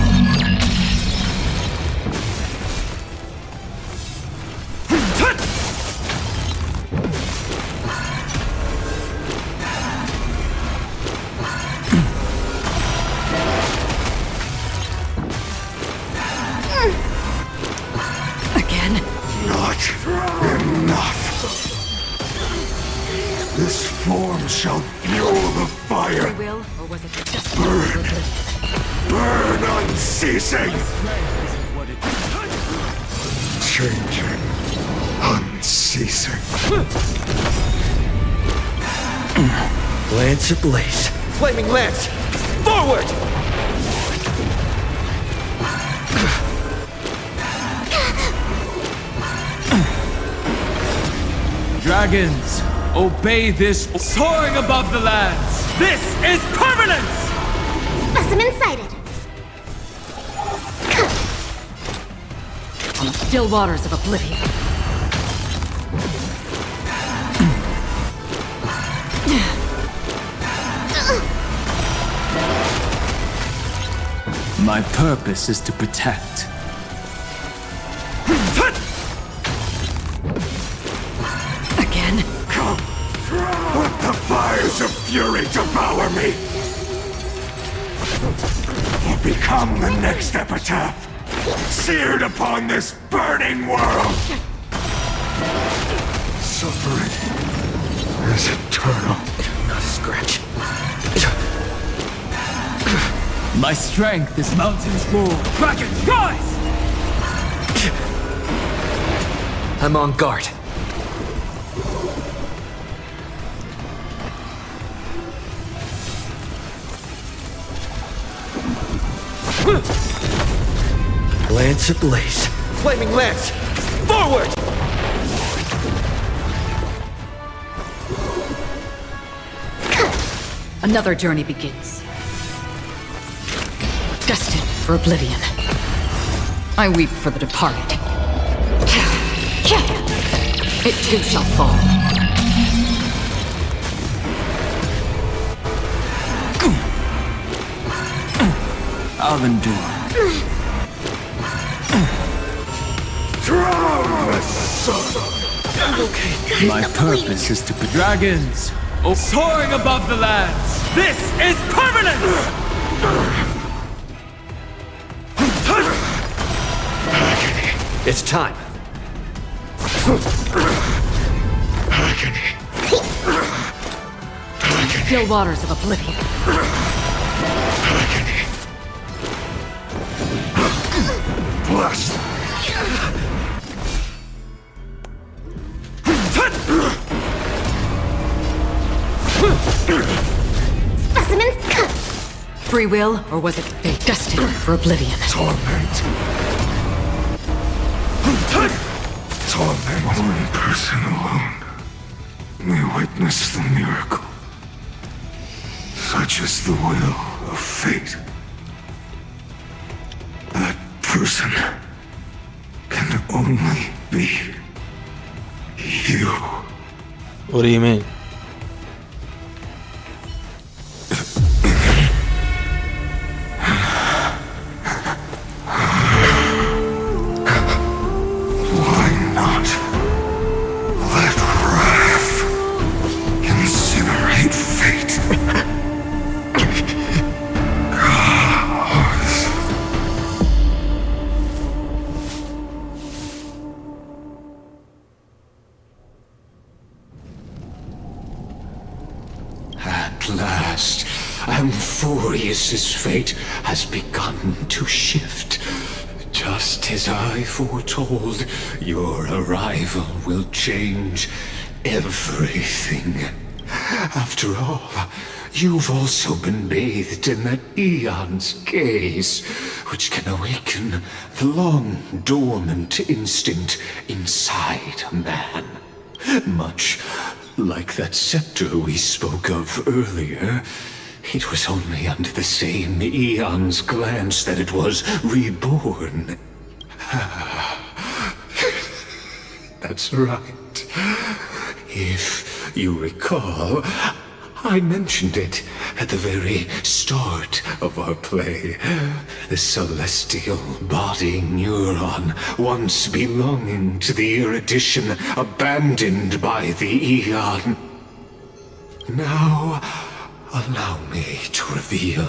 Again. Not enough. This form shall fuel the fire. Will, or was it destined for oblivion? Burn unceasing. Changing. Unceasing. Lance ablaze. Flaming lance! Forward! Dragons, obey this. Soaring above the lands. This is permanent! Specimen sighted. On the still waters of oblivion. My purpose is to protect. Again. Come. Let the fires of fury devour me. Or become the next epitaph. Seared upon this burning world. Suffering is eternal. Not a scratch. My strength is mountains more. Dragon, rise! I'm on guard. Lance ablaze. Flaming lance! Forward! Another journey begins. Destined for oblivion. I weep for the departed. It too shall fall. I'll endure. My purpose is to be dragons, soaring above the lands. This is permanent! It's time. Still waters of oblivion. Blast! Specimens cut. Free will, or was it fate? Destined for oblivion. Torment. One person alone may witness the miracle. Such is the will of fate. That person can only be you. What do you mean? Why not let wrath incinerate fate? At last, Amphorius's fate has begun to shift. Just as I foretold, your arrival will change everything. After all, you've also been bathed in that Eon's gaze, which can awaken the long-dormant instinct inside a man. Much like that scepter we spoke of earlier, it was only under the same Eon's glance that it was reborn. That's right. If you recall, I mentioned it at the very start of our play. The celestial body neuron, once belonging to the erudition abandoned by the Eon. Now, allow me to reveal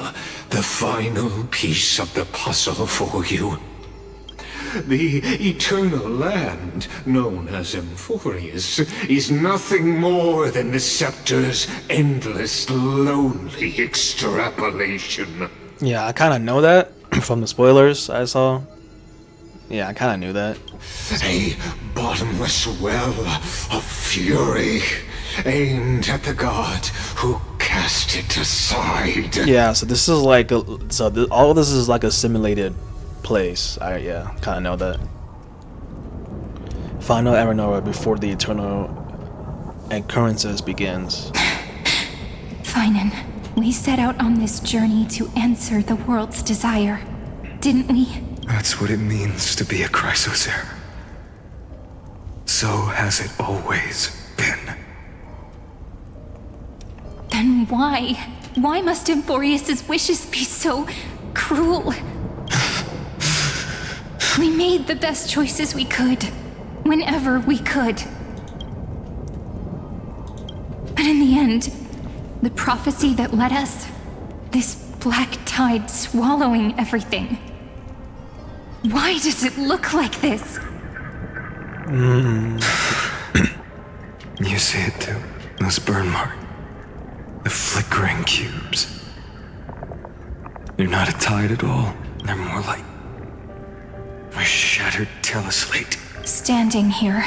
the final piece of the puzzle for you. The eternal land, known as Amphorius, is nothing more than the scepter's endless, lonely extrapolation. Yeah, I kind of know that from the spoilers I saw. Yeah, I kind of knew that. A bottomless well of fury, aimed at the god who cast it aside. Yeah, so this is like all of this is like a simulated place. I kind of know that. Final Aranora before the eternal occurrences begins. Finan, we set out on this journey to answer the world's desire, didn't we? That's what it means to be a Chrysocer. So has it always been. Then why? Why must Amphorius's wishes be so cruel? We made the best choices we could, whenever we could. But in the end, the prophecy that led us, this black tide swallowing everything. Why does it look like this? You see it too. Those burn marks. The flickering cubes. They're not a tide at all. They're more like a shattered teleslate. Standing here,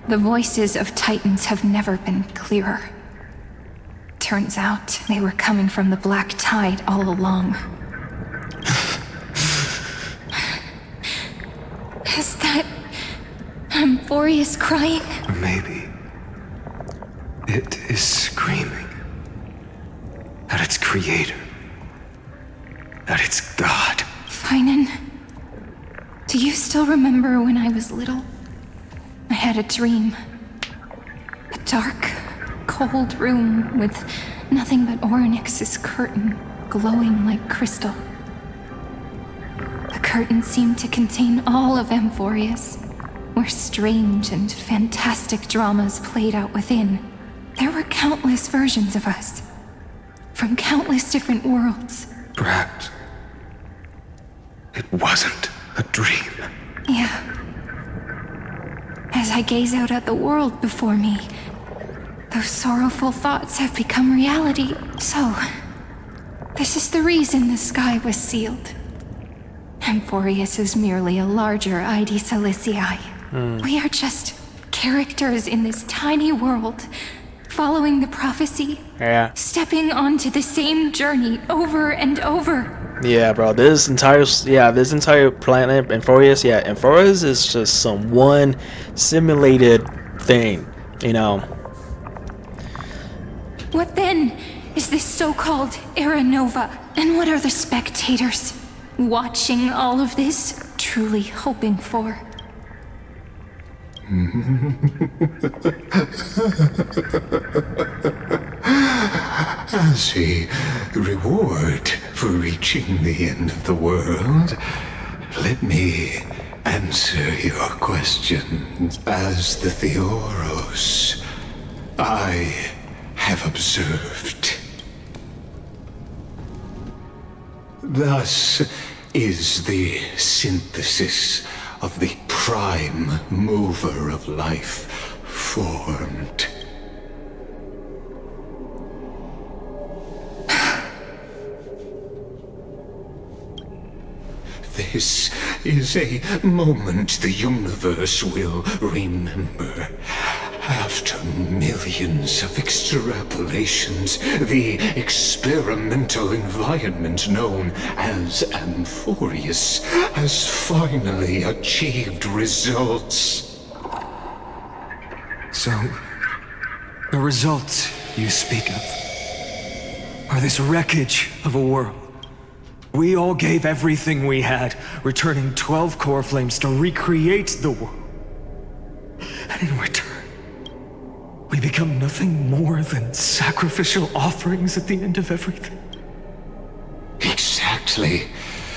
the voices of Titans have never been clearer. Turns out they were coming from the Black Tide all along. Is that Amphorius crying? Or maybe it is screaming at its creator, at its god. Finan, do you still remember when I was little? I had a dream. A dark, cold room with nothing but Oryx's curtain glowing like crystal. The curtain seemed to contain all of Amphorius, where strange and fantastic dramas played out within. There were countless versions of us, from countless different worlds. Perhaps it wasn't a dream. Yeah. As I gaze out at the world before me, those sorrowful thoughts have become reality. So, this is the reason the sky was sealed. Amphorius is merely a larger ID Silicii. We are just characters in this tiny world, following the prophecy. Yeah. Stepping onto the same journey over and over. Yeah, bro. This entire planet, Amphorius, Amphorius is just some one simulated thing, you know. What then is this so-called Era Nova? And what are the spectators watching all of this truly hoping for? As a reward for reaching the end of the world, let me answer your question. As the Theoros, I have observed. Thus is the synthesis of the prime mover of life formed. This is a moment the universe will remember. After millions of extrapolations, the experimental environment known as Amphorius has finally achieved results. So, the results you speak of are this wreckage of a world. We all gave everything we had, returning 12 core flames to recreate the world. And in return, we become nothing more than sacrificial offerings at the end of everything. Exactly.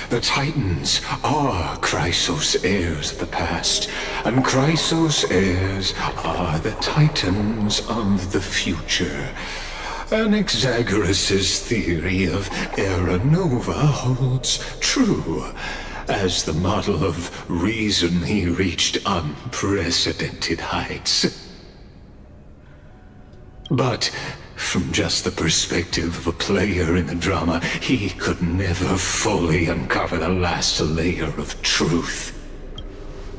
The Titans are Chrysos heirs of the past, and Chrysos heirs are the Titans of the future. Anaxagoras' theory of Era Nova holds true. As the model of reason, he reached unprecedented heights. But from just the perspective of a player in the drama, he could never fully uncover the last layer of truth.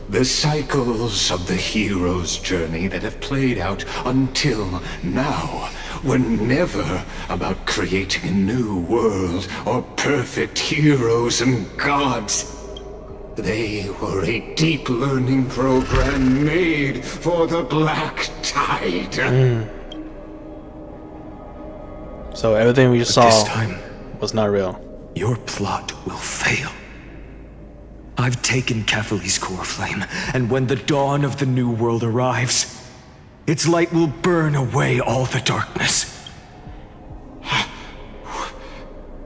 The cycles of the hero's journey that have played out until now were never about creating a new world or perfect heroes and gods. They were a deep learning program made for the Black Tide. So everything we just saw this time, was not real. Your plot will fail. I've taken Kephale's core flame, and when the dawn of the new world arrives, its light will burn away all the darkness.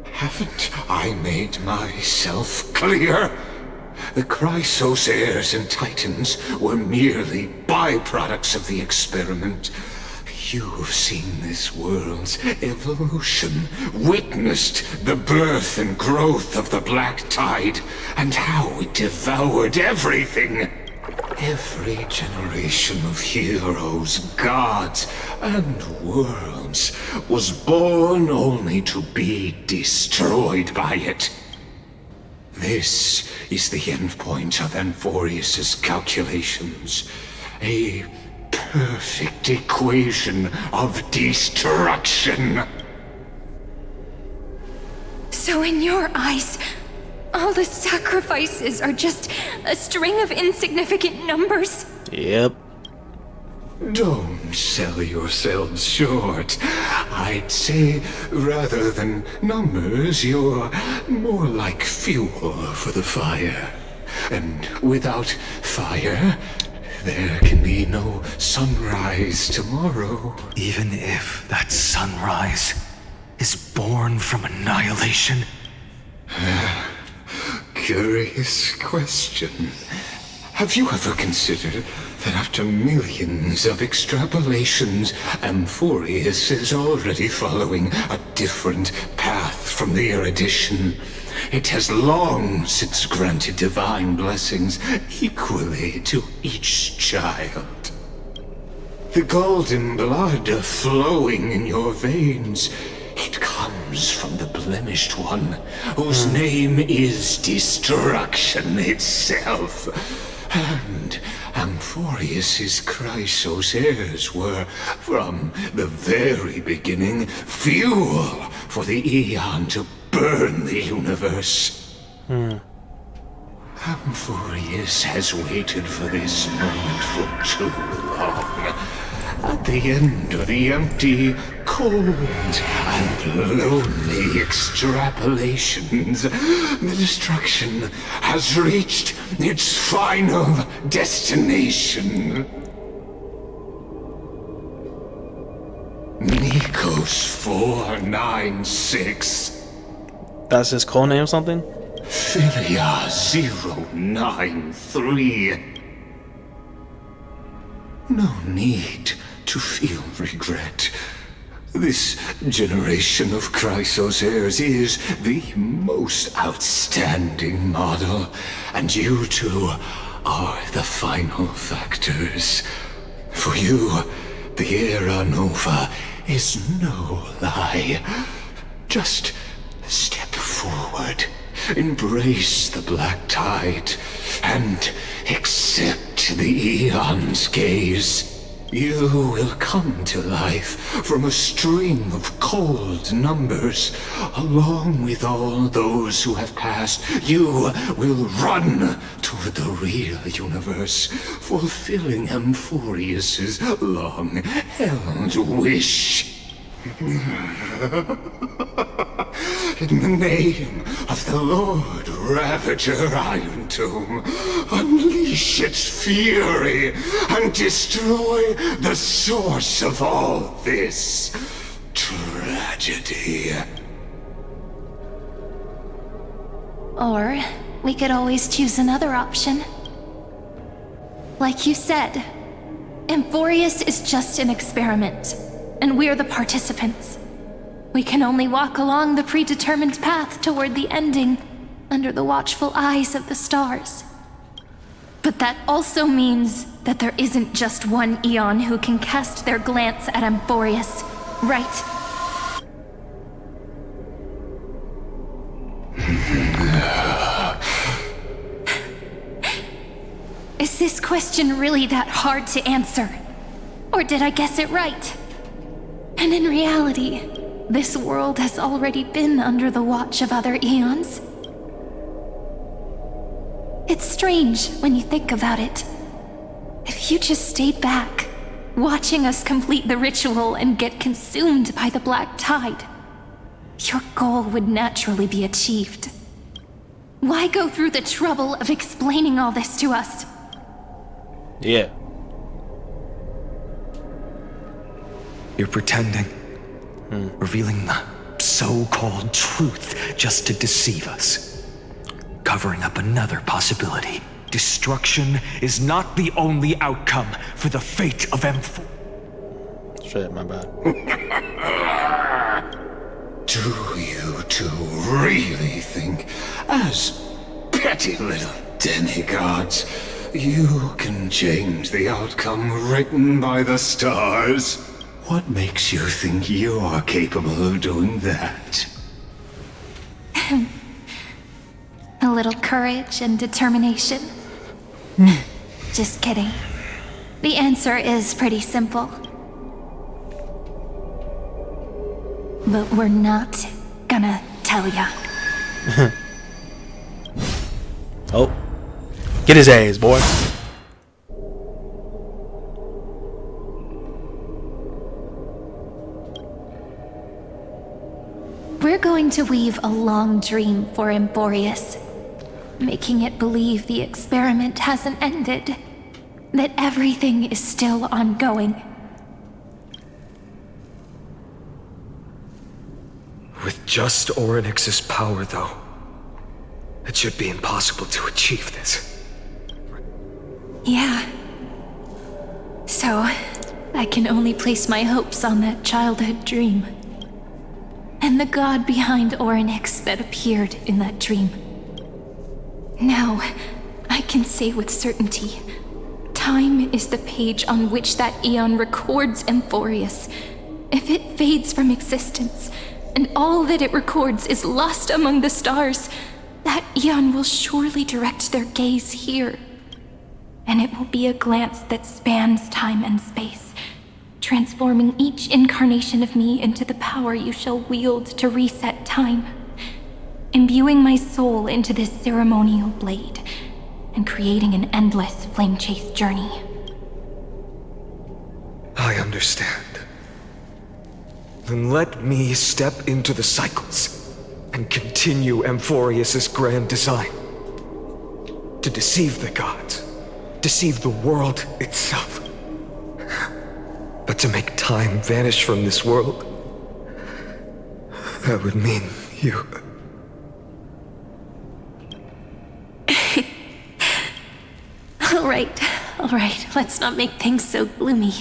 Haven't I made myself clear? The Chrysos heirs and Titans were merely byproducts of the experiment. You've seen this world's evolution, witnessed the birth and growth of the Black Tide, and how it devoured everything. Every generation of heroes, gods, and worlds was born only to be destroyed by it. This is the endpoint of Amphorius's calculations. A perfect equation of destruction. So in your eyes, all the sacrifices are just a string of insignificant numbers? Yep. Don't sell yourselves short. I'd say, rather than numbers, you're more like fuel for the fire. And without fire, there can be no sunrise tomorrow. Even if that sunrise is born from annihilation? Curious question. Have you ever considered that after millions of extrapolations, Amphorius is already following a different path from the erudition? It has long since granted divine blessings equally to each child. The golden blood flowing in your veins, it comes from the blemished one, whose name is destruction itself. And Amphorius's Chrysos heirs were, from the very beginning, fuel for the Aeon to burn the universe. Amphorius has waited for this moment for too long. At the end of the empty, cold, and lonely extrapolations, the destruction has reached its final destination. Nikos 496. That's his code name or something? Philia 093. No need to feel regret. This generation of Chrysos heirs is the most outstanding model, and you two are the final factors. For you, the Era Nova is no lie. Just step forward, embrace the black tide, and accept the Aeon's gaze. You will come to life from a string of cold numbers. Along with all those who have passed, you will run toward the real universe, fulfilling Amphorius's long-held wish. In the name of the Lord Ravager Iron Tomb, unleash its fury and destroy the source of all this tragedy. Or we could always choose another option. Like you said, Amphorius is just an experiment, and we're the participants. We can only walk along the predetermined path toward the ending, under the watchful eyes of the stars. But that also means that there isn't just one Aeon who can cast their glance at Amphorius, right? Is this question really that hard to answer? Or did I guess it right? And in reality, this world has already been under the watch of other Aeons. It's strange when you think about it. If you just stayed back, watching us complete the ritual and get consumed by the black tide, your goal would naturally be achieved. Why go through the trouble of explaining all this to us? Yeah. You're pretending. Revealing the so-called truth just to deceive us. Covering up another possibility. Destruction is not the only outcome for the fate of Amphor. Shit, my bad. Do you two really think, as petty little demigods, you can change the outcome written by the stars. What makes you think you are capable of doing that? A little courage and determination. Just kidding. The answer is pretty simple. But we're not gonna tell ya. Oh. Get his ass, boy. We're going to weave a long dream for Emborius, making it believe the experiment hasn't ended, that everything is still ongoing. With just Orynyx's power, though, it should be impossible to achieve this. Yeah. So, I can only place my hopes on that childhood dream. And the god behind Orynyx that appeared in that dream. Now, I can say with certainty, time is the page on which that eon records Emborius. If it fades from existence, and all that it records is lost among the stars, that eon will surely direct their gaze here. And it will be a glance that spans time and space, transforming each incarnation of me into the power you shall wield to reset time, imbuing my soul into this ceremonial blade, and creating an endless flame-chase journey. I understand. Then let me step into the cycles and continue Amphorius's grand design. To deceive the gods, deceive the world itself. But to make time vanish from this world, that would mean you... All right, let's not make things so gloomy.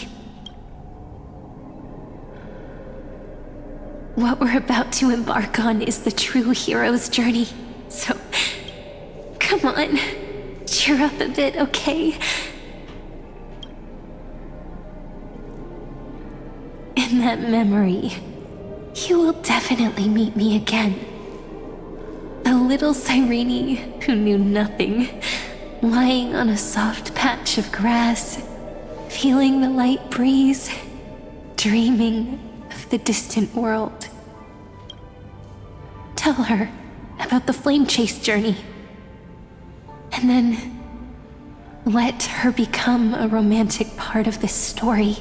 What we're about to embark on is the true hero's journey, so come on, cheer up a bit, okay? In that memory, you will definitely meet me again. A little Cyrene who knew nothing, lying on a soft patch of grass, feeling the light breeze, dreaming of the distant world. Tell her about the flame chase journey, and then let her become a romantic part of this story.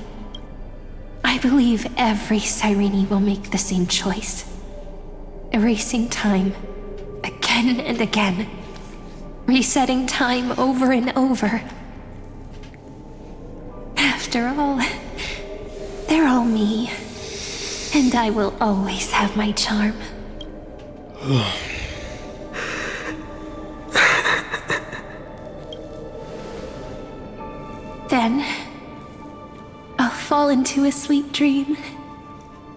I believe every Cyrene will make the same choice, erasing time again and again, resetting time over and over. After all, they're all me, and I will always have my charm. Then, I'll fall into a sweet dream,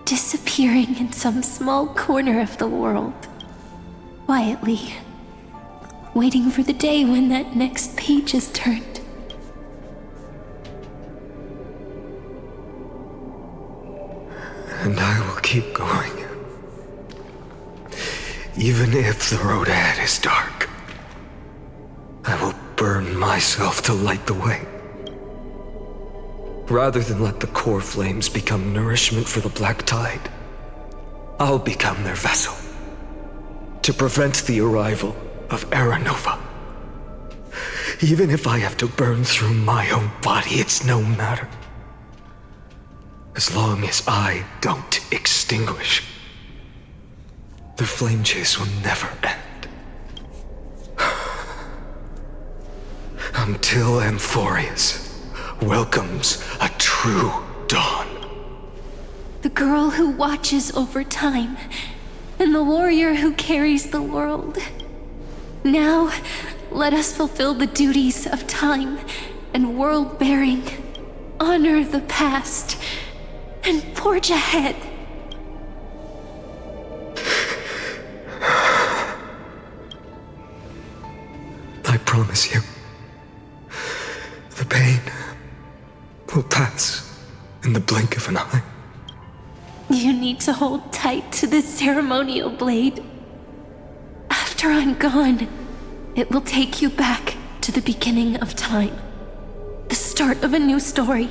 disappearing in some small corner of the world, quietly, waiting for the day when that next page is turned. And I will keep going. Even if the road ahead is dark, I will burn myself to light the way. Rather than let the core flames become nourishment for the Black Tide, I'll become their vessel, to prevent the arrival of Era Nova. Even if I have to burn through my own body, it's no matter. As long as I don't extinguish, the flame chase will never end. Until Amphorius welcomes a true dawn. The girl who watches over time, and the warrior who carries the world. Now, let us fulfill the duties of time and world-bearing, honor the past, and forge ahead. I promise you, pain will pass in the blink of an eye. You need to hold tight to this ceremonial blade. After I'm gone, it will take you back to the beginning of time. The start of a new story.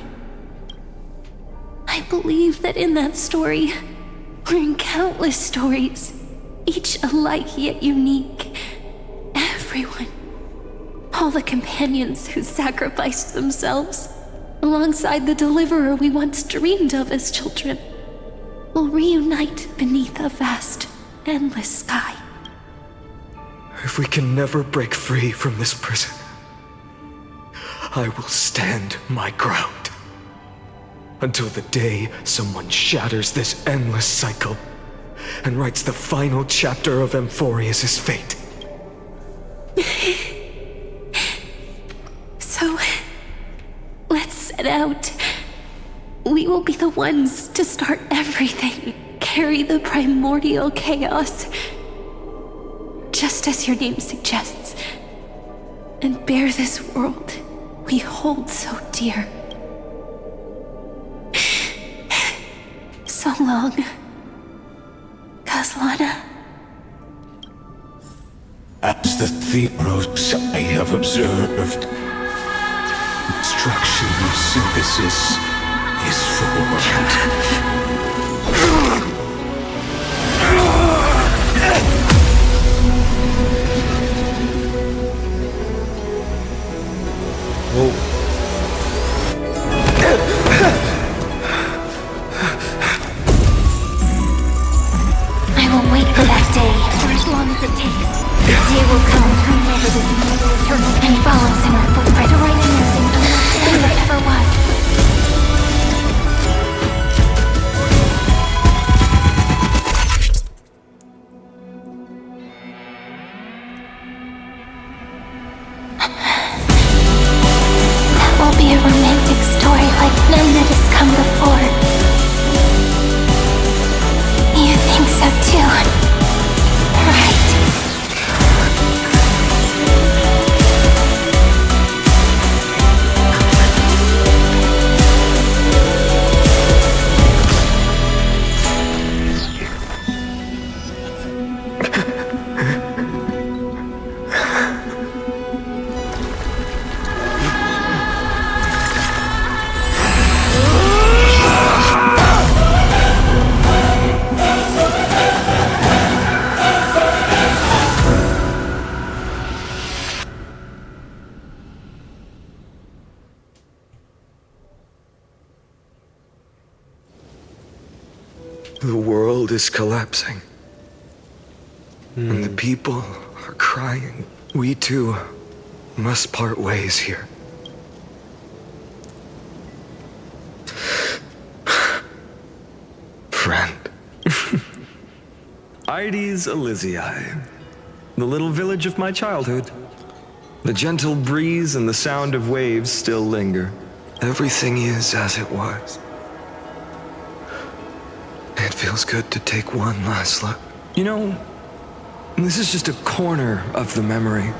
I believe that in that story, or in countless stories, each alike yet unique, everyone, all the companions who sacrificed themselves, alongside the deliverer we once dreamed of as children, will reunite beneath a vast, endless sky. If we can never break free from this prison, I will stand my ground. Until the day someone shatters this endless cycle and writes the final chapter of Amphorius' fate. So, let's set out. We will be the ones to start everything, carry the primordial chaos, just as your name suggests, and bear this world we hold so dear. So long, Kaslana. As the Theros I have observed, destruction of synthesis is formed. I will wait for that day, for as long as it takes. The day will come whenever this world is eternal and follows in our footprint to write anything unless that ever was. That will be a romantic story like none that has come before. You think so too, right? The world is collapsing. And the people are crying. We too must part ways here. Friend. Ides Elysiae, the little village of my childhood. The gentle breeze and the sound of waves still linger. Everything is as it was. It feels good to take one last look. You know, this is just a corner of the memory.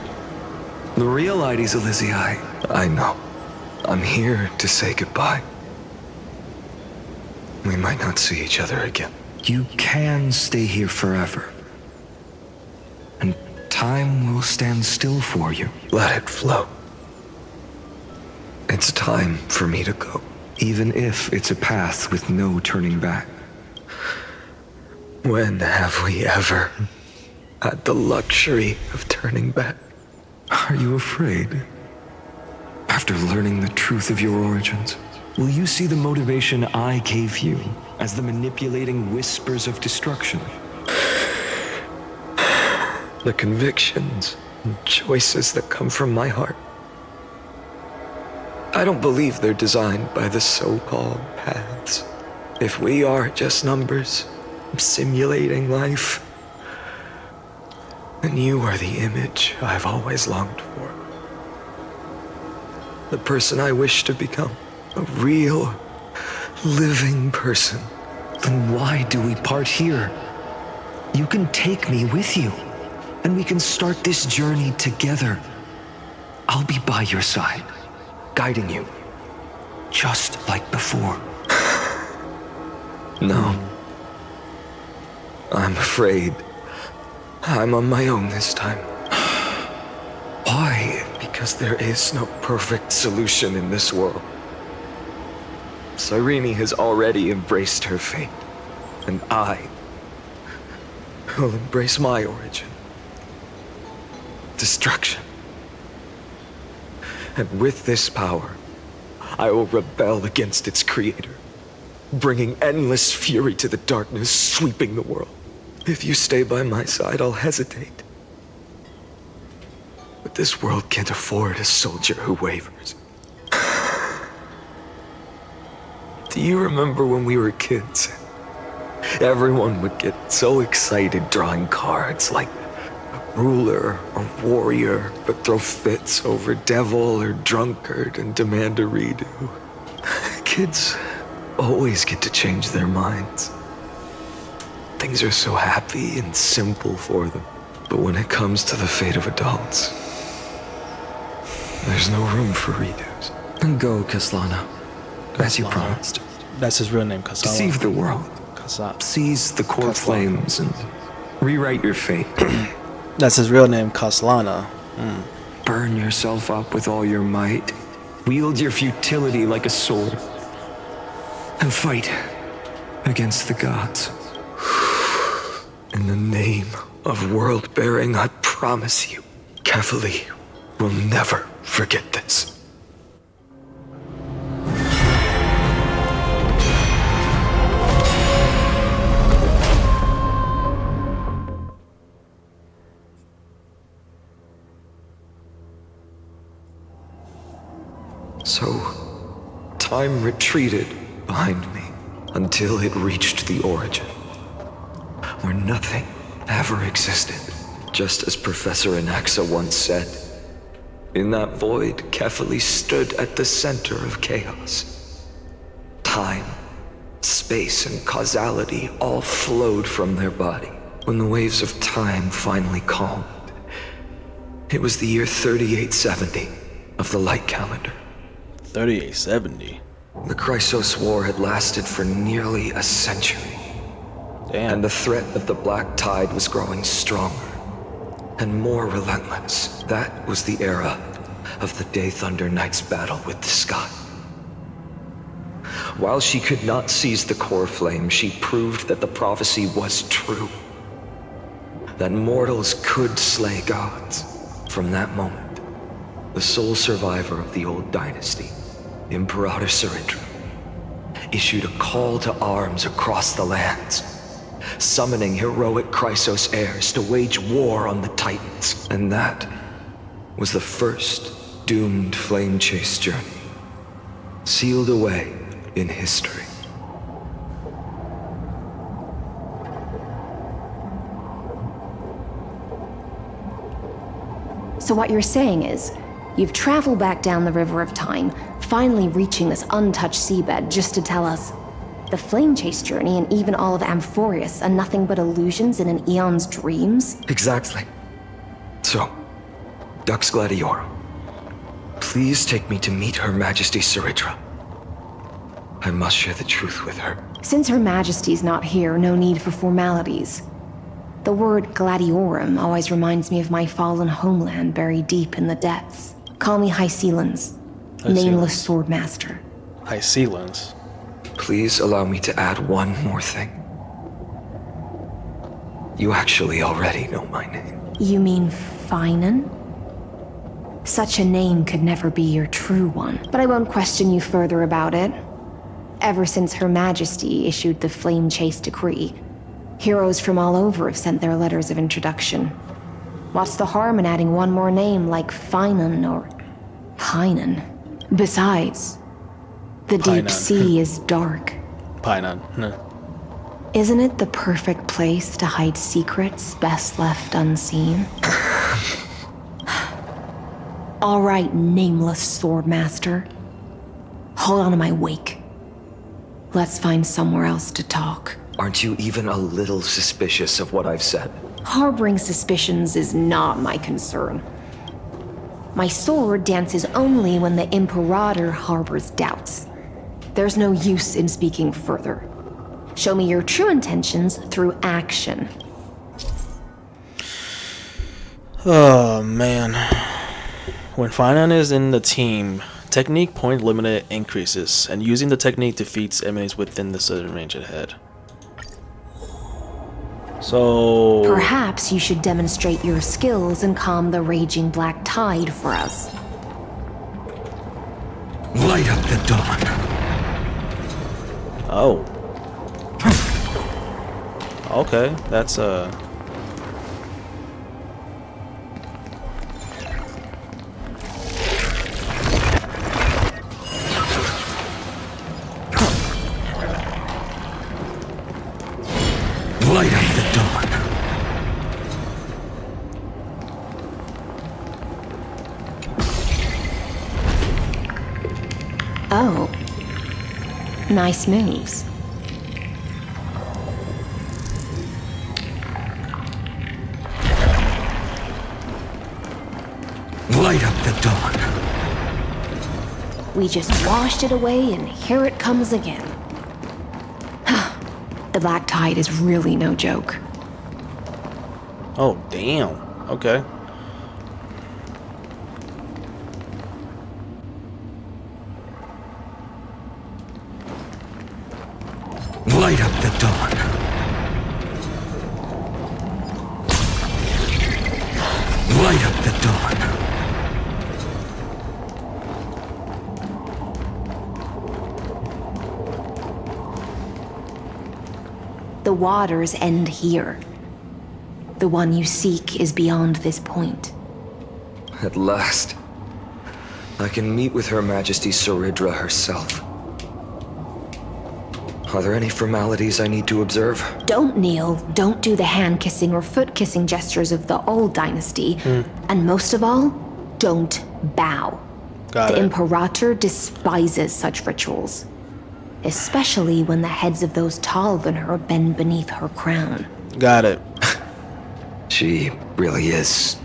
The real Ides Elysiae. I know. I'm here to say goodbye. We might not see each other again. You can stay here forever. And time will stand still for you. Let it flow. It's time for me to go. Even if it's a path with no turning back. When have we ever had the luxury of turning back? Are you afraid? After learning the truth of your origins, will you see the motivation I gave you as the manipulating whispers of destruction? The convictions and choices that come from my heart. I don't believe they're designed by the so-called paths. If we are just numbers, simulating life, then you are the image I've always longed for. The person I wish to become. A real, living person. Then why do we part here? You can take me with you, and we can start this journey together. I'll be by your side, guiding you. Just like before. No. I'm afraid I'm on my own this time. Why? Because there is no perfect solution in this world. Cyrene has already embraced her fate, and I will embrace my origin. Destruction. And with this power, I will rebel against its creator, bringing endless fury to the darkness, sweeping the world. If you stay by my side, I'll hesitate. But this world can't afford a soldier who wavers. Do you remember when we were kids? Everyone would get so excited drawing cards like ruler or warrior, but throw fits over devil or drunkard and demand a redo. Kids always get to change their minds. Things are so happy and simple for them. But when it comes to the fate of adults, there's no room for redos. And go, Kaslana, as you promised. That's his real name, Kasala. Deceive the world. Seize the core flames and rewrite your fate. That's his real name, Kaslana. Burn yourself up with all your might. Wield your futility like a sword. And fight against the gods. In the name of world-bearing, I promise you, Kefali will never forget this. So, time retreated behind me until it reached the origin, where nothing ever existed, just as Professor Anaxa once said. In that void, Kefali stood at the center of chaos. Time, space, and causality all flowed from their body. When the waves of time finally calmed, it was the year 3870 of the Light Calendar. 3870? The Chrysos War had lasted for nearly a century. Damn. And the threat of the Black Tide was growing stronger and more relentless. That was the era of the Day Thunder Knight's battle with the sky. While she could not seize the core flame, she proved that the prophecy was true. That mortals could slay gods. From that moment, the sole survivor of the old dynasty, Imperator Cyrindra, issued a call to arms across the lands, summoning heroic Chrysos heirs to wage war on the Titans. And that was the first doomed flame chase journey, sealed away in history. So what you're saying is, you've traveled back down the River of Time, finally reaching this untouched seabed just to tell us the flame chase journey and even all of Amphorius are nothing but illusions in an eon's dreams? Exactly. So, Dux Gladiorum, please take me to meet Her Majesty Cyrindra. I must share the truth with her. Since Her Majesty's not here, no need for formalities. The word Gladiorum always reminds me of my fallen homeland buried deep in the depths. Call me Hycelens, nameless swordmaster. Hycelens. Please allow me to add one more thing. You actually already know my name. You mean Finan? Such a name could never be your true one, but I won't question you further about it. Ever since Her Majesty issued the Flame Chase Decree, heroes from all over have sent their letters of introduction. What's the harm in adding one more name like Finan or Pinan? Besides, the deep sea is dark. Pinan. Isn't it the perfect place to hide secrets best left unseen? All right, nameless swordmaster. Hold on to my wake. Let's find somewhere else to talk. Aren't you even a little suspicious of what I've said? Harboring suspicions is not my concern. My sword dances only when the Imperator harbors doubts. There's no use in speaking further. Show me your true intentions through action. Oh man. When Finan is in the team, technique point limit increases, and using the technique defeats enemies within the certain range ahead. So perhaps you should demonstrate your skills and calm the raging black tide for us. Light up the dawn. Oh. Okay, that's Light up the dawn. Oh. Nice moves. Light up the dawn. We just washed it away and here it comes again. The black tide is really no joke. oh damn. Okay. Light up the dawn. Light up the dawn. The waters end here. The one you seek is beyond this point. At last, I can meet with Her Majesty Saridra herself. Are there any formalities I need to observe? Don't kneel, don't do the hand-kissing or foot-kissing gestures of the old dynasty, and most of all, don't bow. Got The it. Imperator despises such rituals, especially when the heads of those taller than her bend beneath her crown. Got it. She really is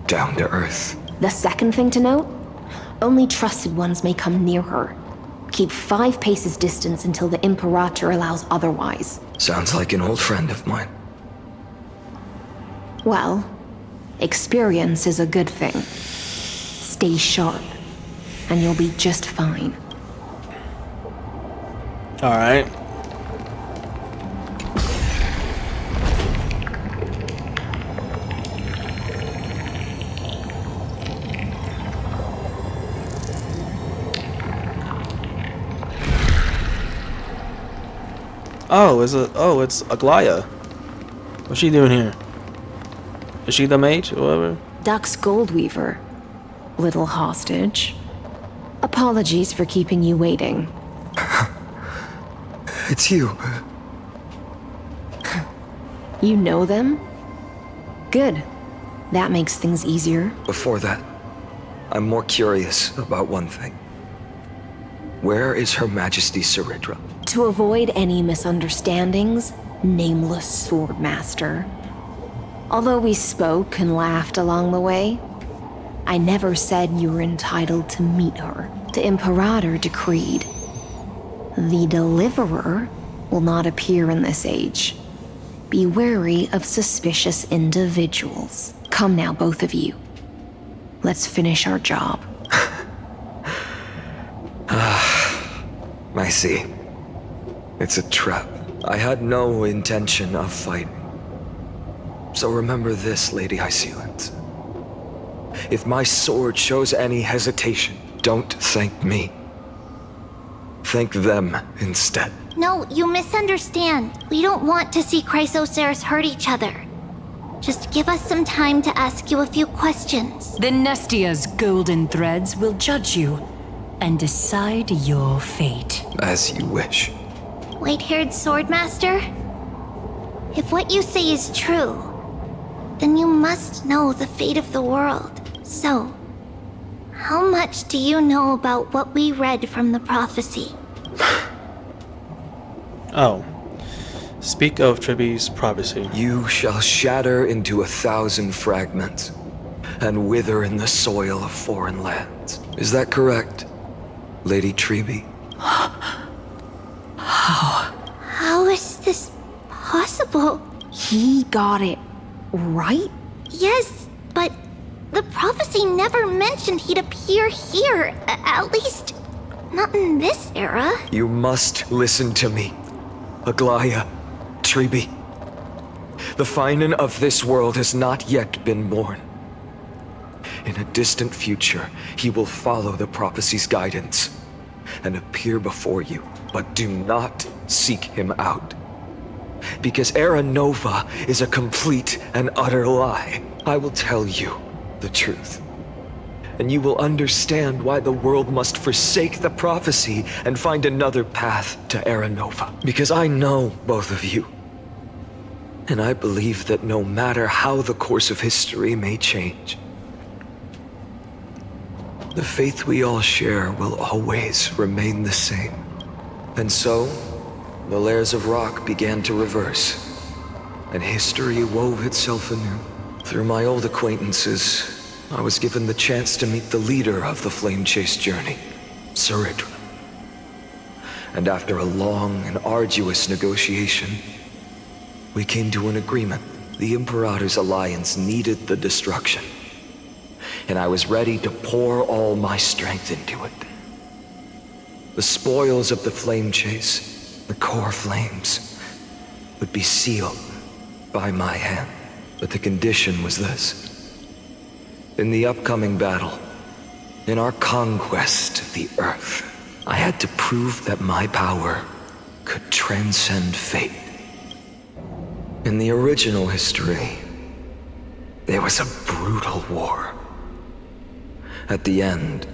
down to earth. The second thing to note, only trusted ones may come near her. Keep 5 paces distance until the Imperator allows otherwise. Sounds like an old friend of mine. Well, experience is a good thing. Stay sharp, and you'll be just fine. All right. Oh, it's Aglaya. What's she doing here? Is she the mage or whatever? Dux Goldweaver, little hostage. Apologies for keeping you waiting. It's you. You know them? Good. That makes things easier. Before that, I'm more curious about one thing. Where is Her Majesty Saridra? To avoid any misunderstandings, nameless Swordmaster. Although we spoke and laughed along the way, I never said you were entitled to meet her. The Imperator decreed. The Deliverer will not appear in this age. Be wary of suspicious individuals. Come now, both of you. Let's finish our job. I see. It's a trap. I had no intention of fighting. So remember this, Lady Hysealant. If my sword shows any hesitation, don't thank me. Thank them instead. No, you misunderstand. We don't want to see Chrysoceras hurt each other. Just give us some time to ask you a few questions. The Nestia's golden threads will judge you and decide your fate. As you wish. White-haired Swordmaster? If what you say is true, then you must know the fate of the world. So, how much do you know about what we read from the prophecy? Oh. Speak of Triby's prophecy. You shall shatter into 1,000 fragments. and wither in the soil of foreign lands. Is that correct, Lady Treby? How is this possible? He got it right? Yes, but the prophecy never mentioned he'd appear here. At least, not in this era. You must listen to me, Aglaya, Treby. The Finan of this world has not yet been born. In a distant future, he will follow the prophecy's guidance and appear before you, but do not seek him out. Because Era Nova is a complete and utter lie. I will tell you the truth, and you will understand why the world must forsake the prophecy and find another path to Era Nova. Because I know both of you, and I believe that no matter how the course of history may change, the faith we all share will always remain the same. And so, the layers of rock began to reverse, and history wove itself anew. Through my old acquaintances, I was given the chance to meet the leader of the Flame Chase journey, Saridra. And after a long and arduous negotiation, we came to an agreement. The Imperator's alliance needed the destruction, and I was ready to pour all my strength into it. The spoils of the Flame Chase, the core flames, would be sealed by my hand. But the condition was this. In the upcoming battle, in our conquest of the Earth, I had to prove that my power could transcend fate. In the original history, there was a brutal war. At the end,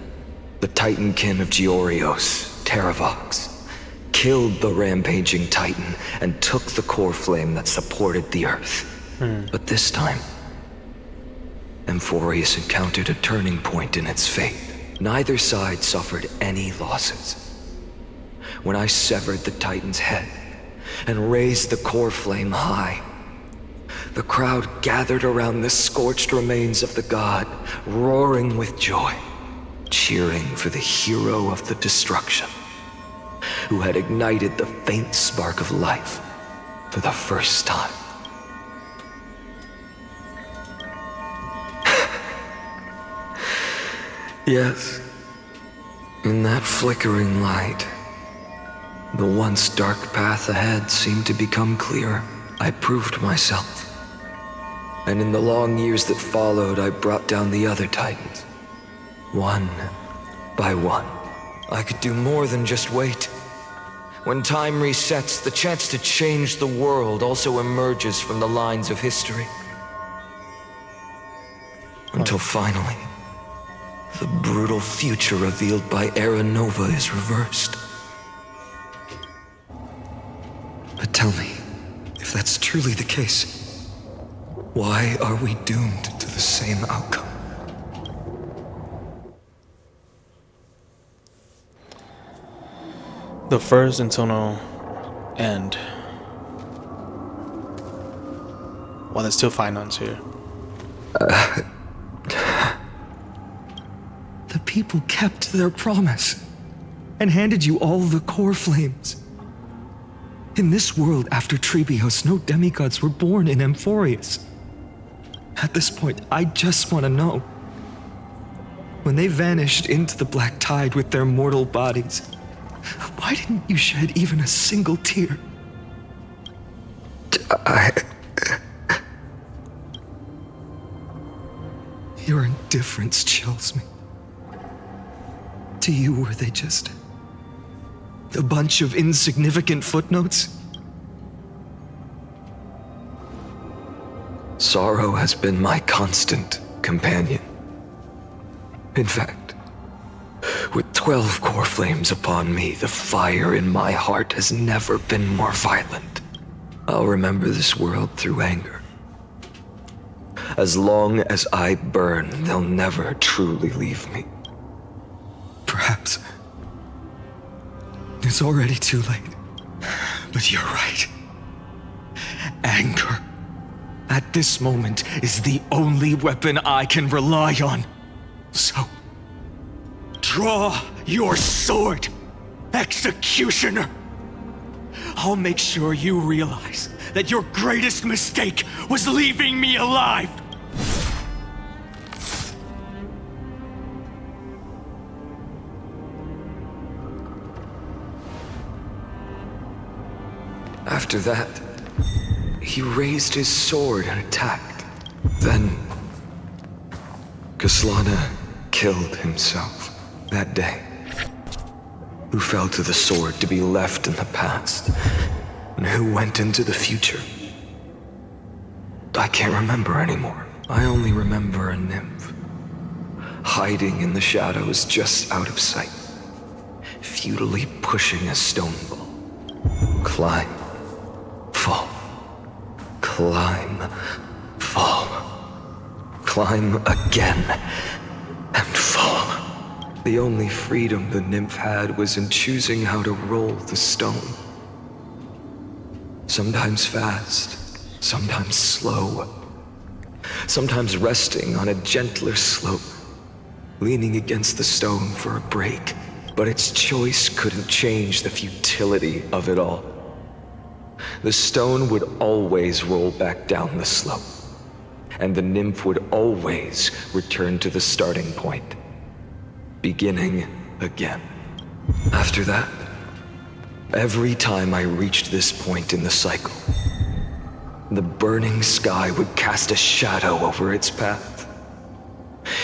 the Titankin of Georios, Terravox, killed the rampaging Titan and took the core flame that supported the Earth. But this time, Amphorius encountered a turning point in its fate. Neither side suffered any losses. When I severed the Titan's head and raised the core flame high, the crowd gathered around the scorched remains of the god, roaring with joy, cheering for the hero of the destruction, who had ignited the faint spark of life for the first time. Yes, in that flickering light, the once dark path ahead seemed to become clearer. I proved myself. And in the long years that followed, I brought down the other Titans, one by one. I could do more than just wait. When time resets, the chance to change the world also emerges from the lines of history. Until finally, the brutal future revealed by Era Nova is reversed. But tell me, if that's truly the case, why are we doomed to the same outcome? The first until no end. Well, there's still finance here. The people kept their promise and handed you all the core flames. In this world after Trebios, no demigods were born in Amphorius. At this point, I just want to know. When they vanished into the black tide with their mortal bodies, why didn't you shed even a single tear? Your indifference chills me. To you, were they just a bunch of insignificant footnotes? Sorrow has been my constant companion. In fact, with 12 core flames upon me, the fire in my heart has never been more violent. I'll remember this world through anger. As long as I burn, they'll never truly leave me. Perhaps it's already too late, but you're right. Anger at this moment is the only weapon I can rely on. So, draw your sword, Executioner. I'll make sure you realize that your greatest mistake was leaving me alive. After that, he raised his sword and attacked. Then, Kaslana killed himself that day. Who fell to the sword to be left in the past, and who went into the future. I can't remember anymore. I only remember a nymph, hiding in the shadows just out of sight, futilely pushing a stone ball. Climb, fall, climb, fall, climb again, and fall. The only freedom the nymph had was in choosing how to roll the stone. Sometimes fast, sometimes slow, sometimes resting on a gentler slope, leaning against the stone for a break. But its choice couldn't change the futility of it all. The stone would always roll back down the slope, and the nymph would always return to the starting point, beginning again. After that, every time I reached this point in the cycle, the burning sky would cast a shadow over its path.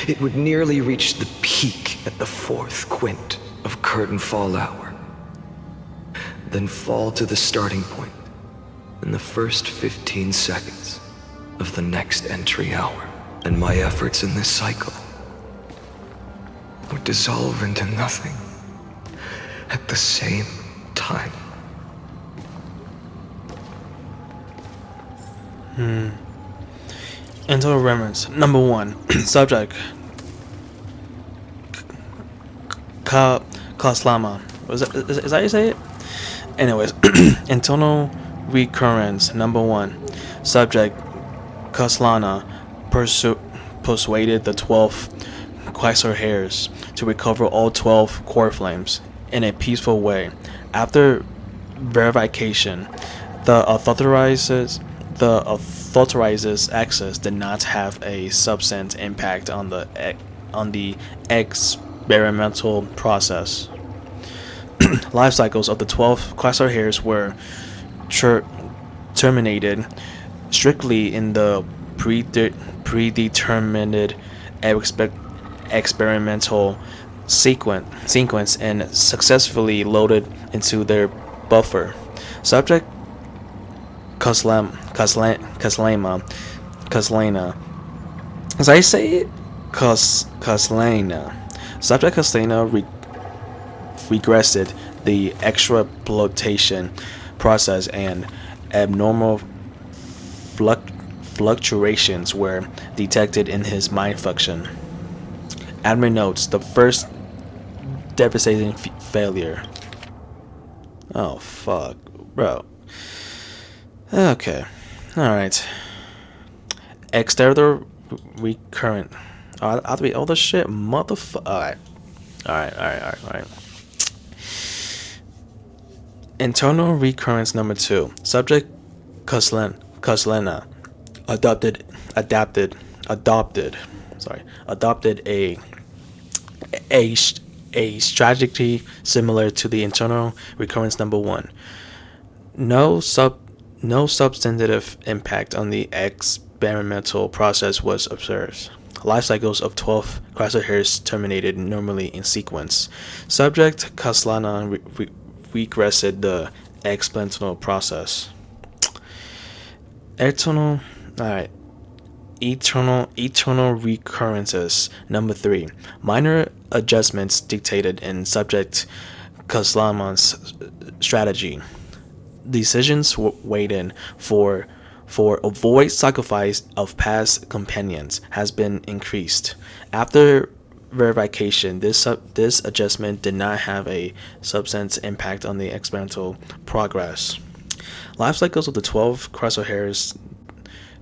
It would nearly reach the peak at the fourth quint of curtain fall hour, then fall to the starting point in the first 15 seconds of the next entry hour. And my efforts in this cycle would dissolve into nothing at the same time. Internal remnants. Number 1. Subject. Kaslama. Is that how you say it? Anyways, internal recurrence. Number 1. Subject. Kaslana persuaded the 12 Quasar hairs to recover all 12 core flames in a peaceful way. After verification, the authorizes access did not have a substance impact on the experimental process. Life cycles of the 12 Quasar hairs were terminated strictly in the predetermined experimental sequence and successfully loaded into their buffer. Subject Kaslana, as I say it, Kaslana. Subject Kaslana regressed the extrapolation process, and abnormal fluctuations were detected in his mind function. Admin notes the first devastating failure. Oh fuck, bro. Okay, all right. External recurrent. I have to be all this shit, motherfucker. All right. Internal recurrence number 2. Subject Kaslana adopted a strategy similar to the internal recurrence number 1. No substantive impact on the experimental process was observed. Life cycles of 12 Quasar hairs terminated normally in sequence. Subject Kaslana regressed the experimental process. Eternal recurrences number 3. Minor adjustments dictated in Subject Kaslana's strategy. Decisions weighed for avoid sacrifice of past companions has been increased. After verification, this adjustment did not have a substance impact on the experimental progress. Life cycles of the 12 Quasar hairs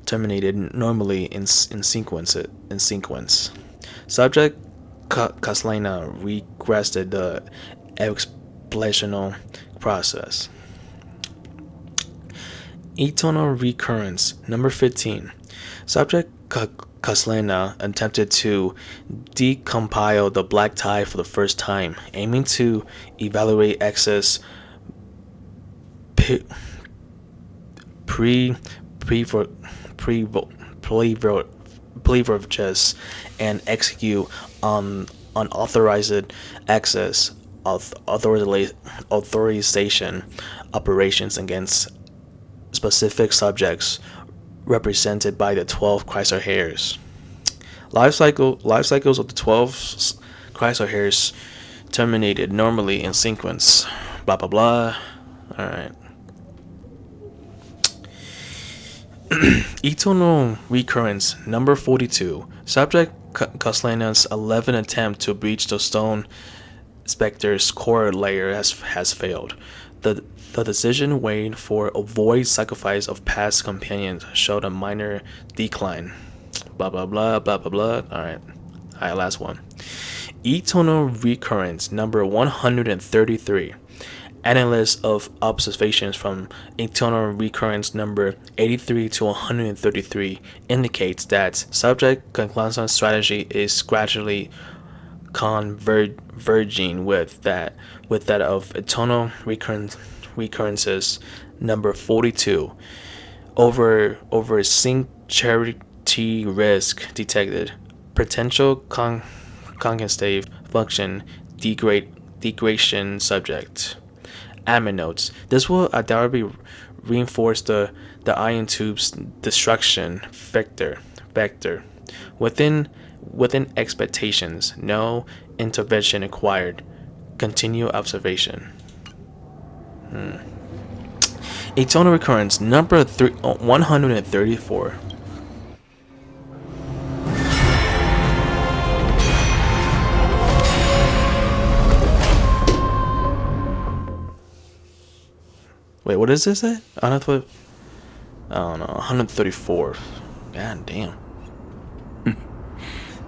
terminated normally in sequence. Subject Kaslena requested the explational process. Eternal recurrence. Number 15. Subject Kaslena attempted to decompile the black tide for the first time, aiming to evaluate excess privileges and execute unauthorized access authorization operations against specific subjects represented by the 12 Chrysoheres. Life cycles of the 12 Chrysoheres terminated normally in sequence. Blah blah blah. Alright. Eternal recurrence. Number 42. Subject Kaslena's 11th attempt to breach the Stone Spectre's core layer has failed. The decision weighed for a void sacrifice of past companions showed a minor decline. Blah blah blah blah blah blah. Alright, last one. Eternal recurrence. Number 133. Analysis of observations from eternal recurrence number 83 to 133 indicates that subject Kaslana's strategy is gradually converging with that of eternal recurrences number 42. Over sincerity risk detected. Potential concatenative function degradation subject. Admin notes. This will undoubtedly reinforce the ion tube's destruction vector. Within expectations, no intervention required. Continue observation. Eternal recurrence number 134. Wait, what is this at? I don't know. 134. God damn.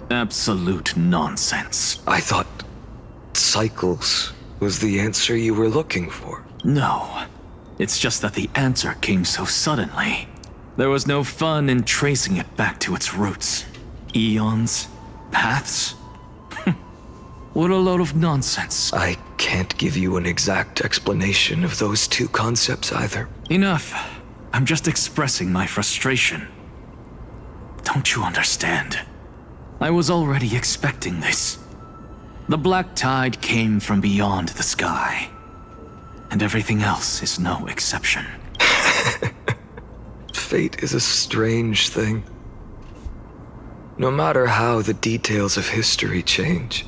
Absolute nonsense. I thought cycles was the answer you were looking for. No. It's just that the answer came so suddenly. There was no fun in tracing it back to its roots. Eons? Paths? What a load of nonsense. I can't give you an exact explanation of those two concepts either. Enough. I'm just expressing my frustration. Don't you understand? I was already expecting this. The black tide came from beyond the sky. And everything else is no exception. Fate is a strange thing. No matter how the details of history change,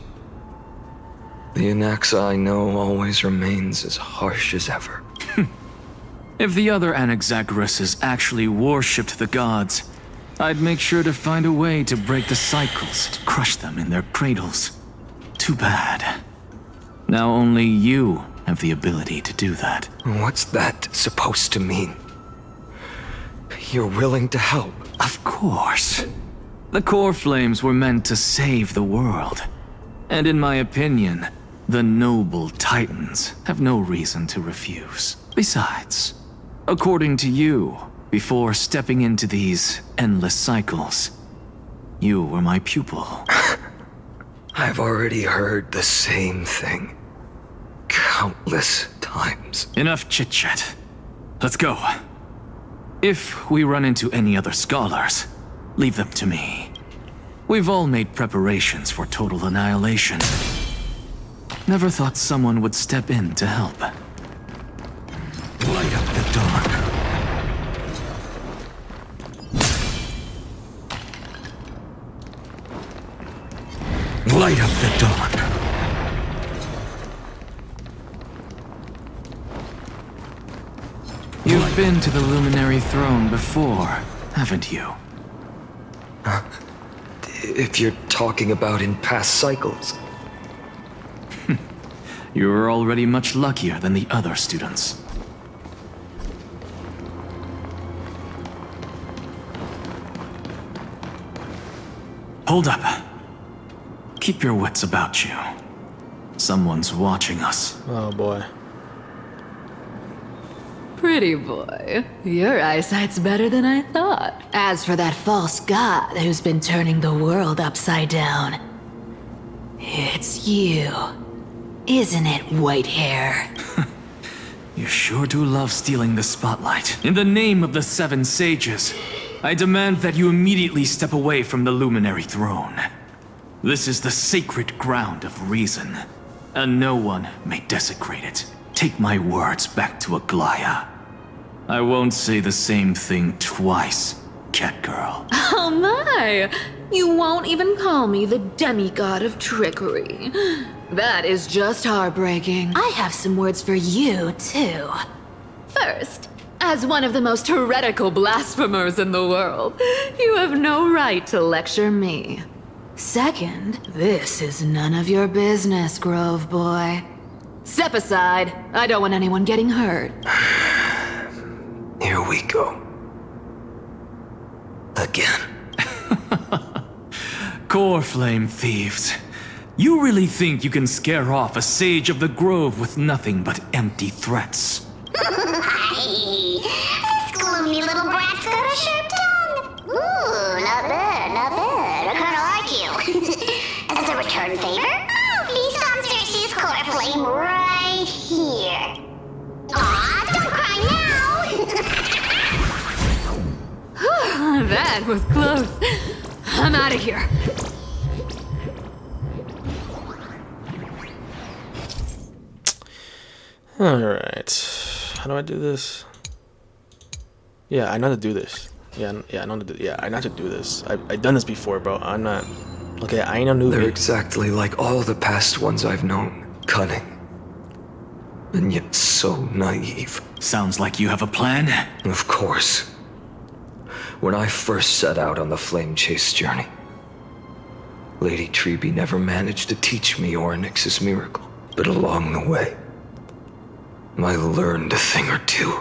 the Anaxa I know always remains as harsh as ever. If the other Anaxagoras actually worshipped the gods, I'd make sure to find a way to break the cycles, to crush them in their cradles. Too bad. Now only you have the ability to do that. What's that supposed to mean? You're willing to help? Of course. The core flames were meant to save the world. And in my opinion, the noble Titans have no reason to refuse. Besides, according to you, before stepping into these endless cycles, you were my pupil. I've already heard the same thing countless times. Enough chit-chat. Let's go. If we run into any other scholars, leave them to me. We've all made preparations for total annihilation. Never thought someone would step in to help. Light up the dark. Light up the dawn. You've been to the Luminary Throne before, haven't you? If you're talking about in past cycles. You were already much luckier than the other students. Hold up. Keep your wits about you. Someone's watching us. Oh boy. Pretty boy, your eyesight's better than I thought. As for that false god who's been turning the world upside down, it's you, isn't it, Whitehair? You sure do love stealing the spotlight. In the name of the Seven Sages, I demand that you immediately step away from the Luminary Throne. This is the sacred ground of reason, and no one may desecrate it. Take my words back to Aglaya. I won't say the same thing twice, Catgirl. Oh my! You won't even call me the demigod of trickery. That is just heartbreaking. I have some words for you, too. First, as one of the most heretical blasphemers in the world, you have no right to lecture me. Second, this is none of your business, Grove Boy. Step aside. I don't want anyone getting hurt. Here we go. Again. Core Flame thieves. You really think you can scare off a sage of the Grove with nothing but empty threats? This gloomy little brat's got a sharp tongue. Ooh, not bad, not bad. I kinda like you. As a return favor, feast on Cersei's core flame right here. Aw, don't cry now! That was close. I'm out of here. Alright. How do I do this? Yeah, I know how to do this. Yeah, I know how to do. Yeah, I know how to do this. I've done this before, bro. I'm not. Okay, I ain't no newbie. They're exactly like all the past ones I've known. Cunning. And yet so naive. Sounds like you have a plan? Of course. When I first set out on the flame chase journey, Lady Treby never managed to teach me Orynyx's miracle. But along the way, I learned a thing or two.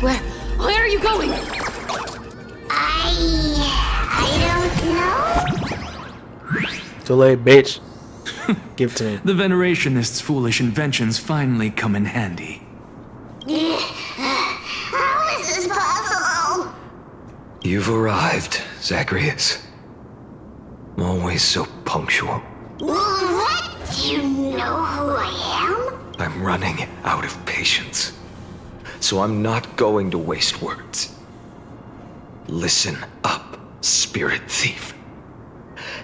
Where are you going? I don't know. Too late, bitch. Give it to me. The Venerationists' foolish inventions finally come in handy. How is this possible? You've arrived, Zagreus. Always so punctual. What? Do you know who I am? I'm running out of patience. So I'm not going to waste words. Listen up, spirit thief.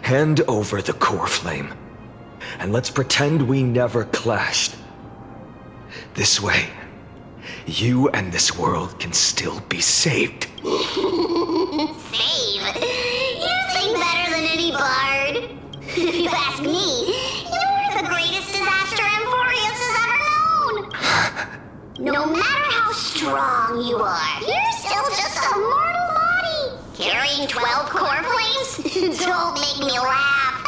Hand over the core flame, and let's pretend we never clashed. This way, you and this world can still be saved. Save? You sing better than any bard. If you ask me, you're the greatest disaster Emporius has ever known. No matter how strong you are, you're still just a mortal body. Carrying 12 core flames? Don't make me laugh.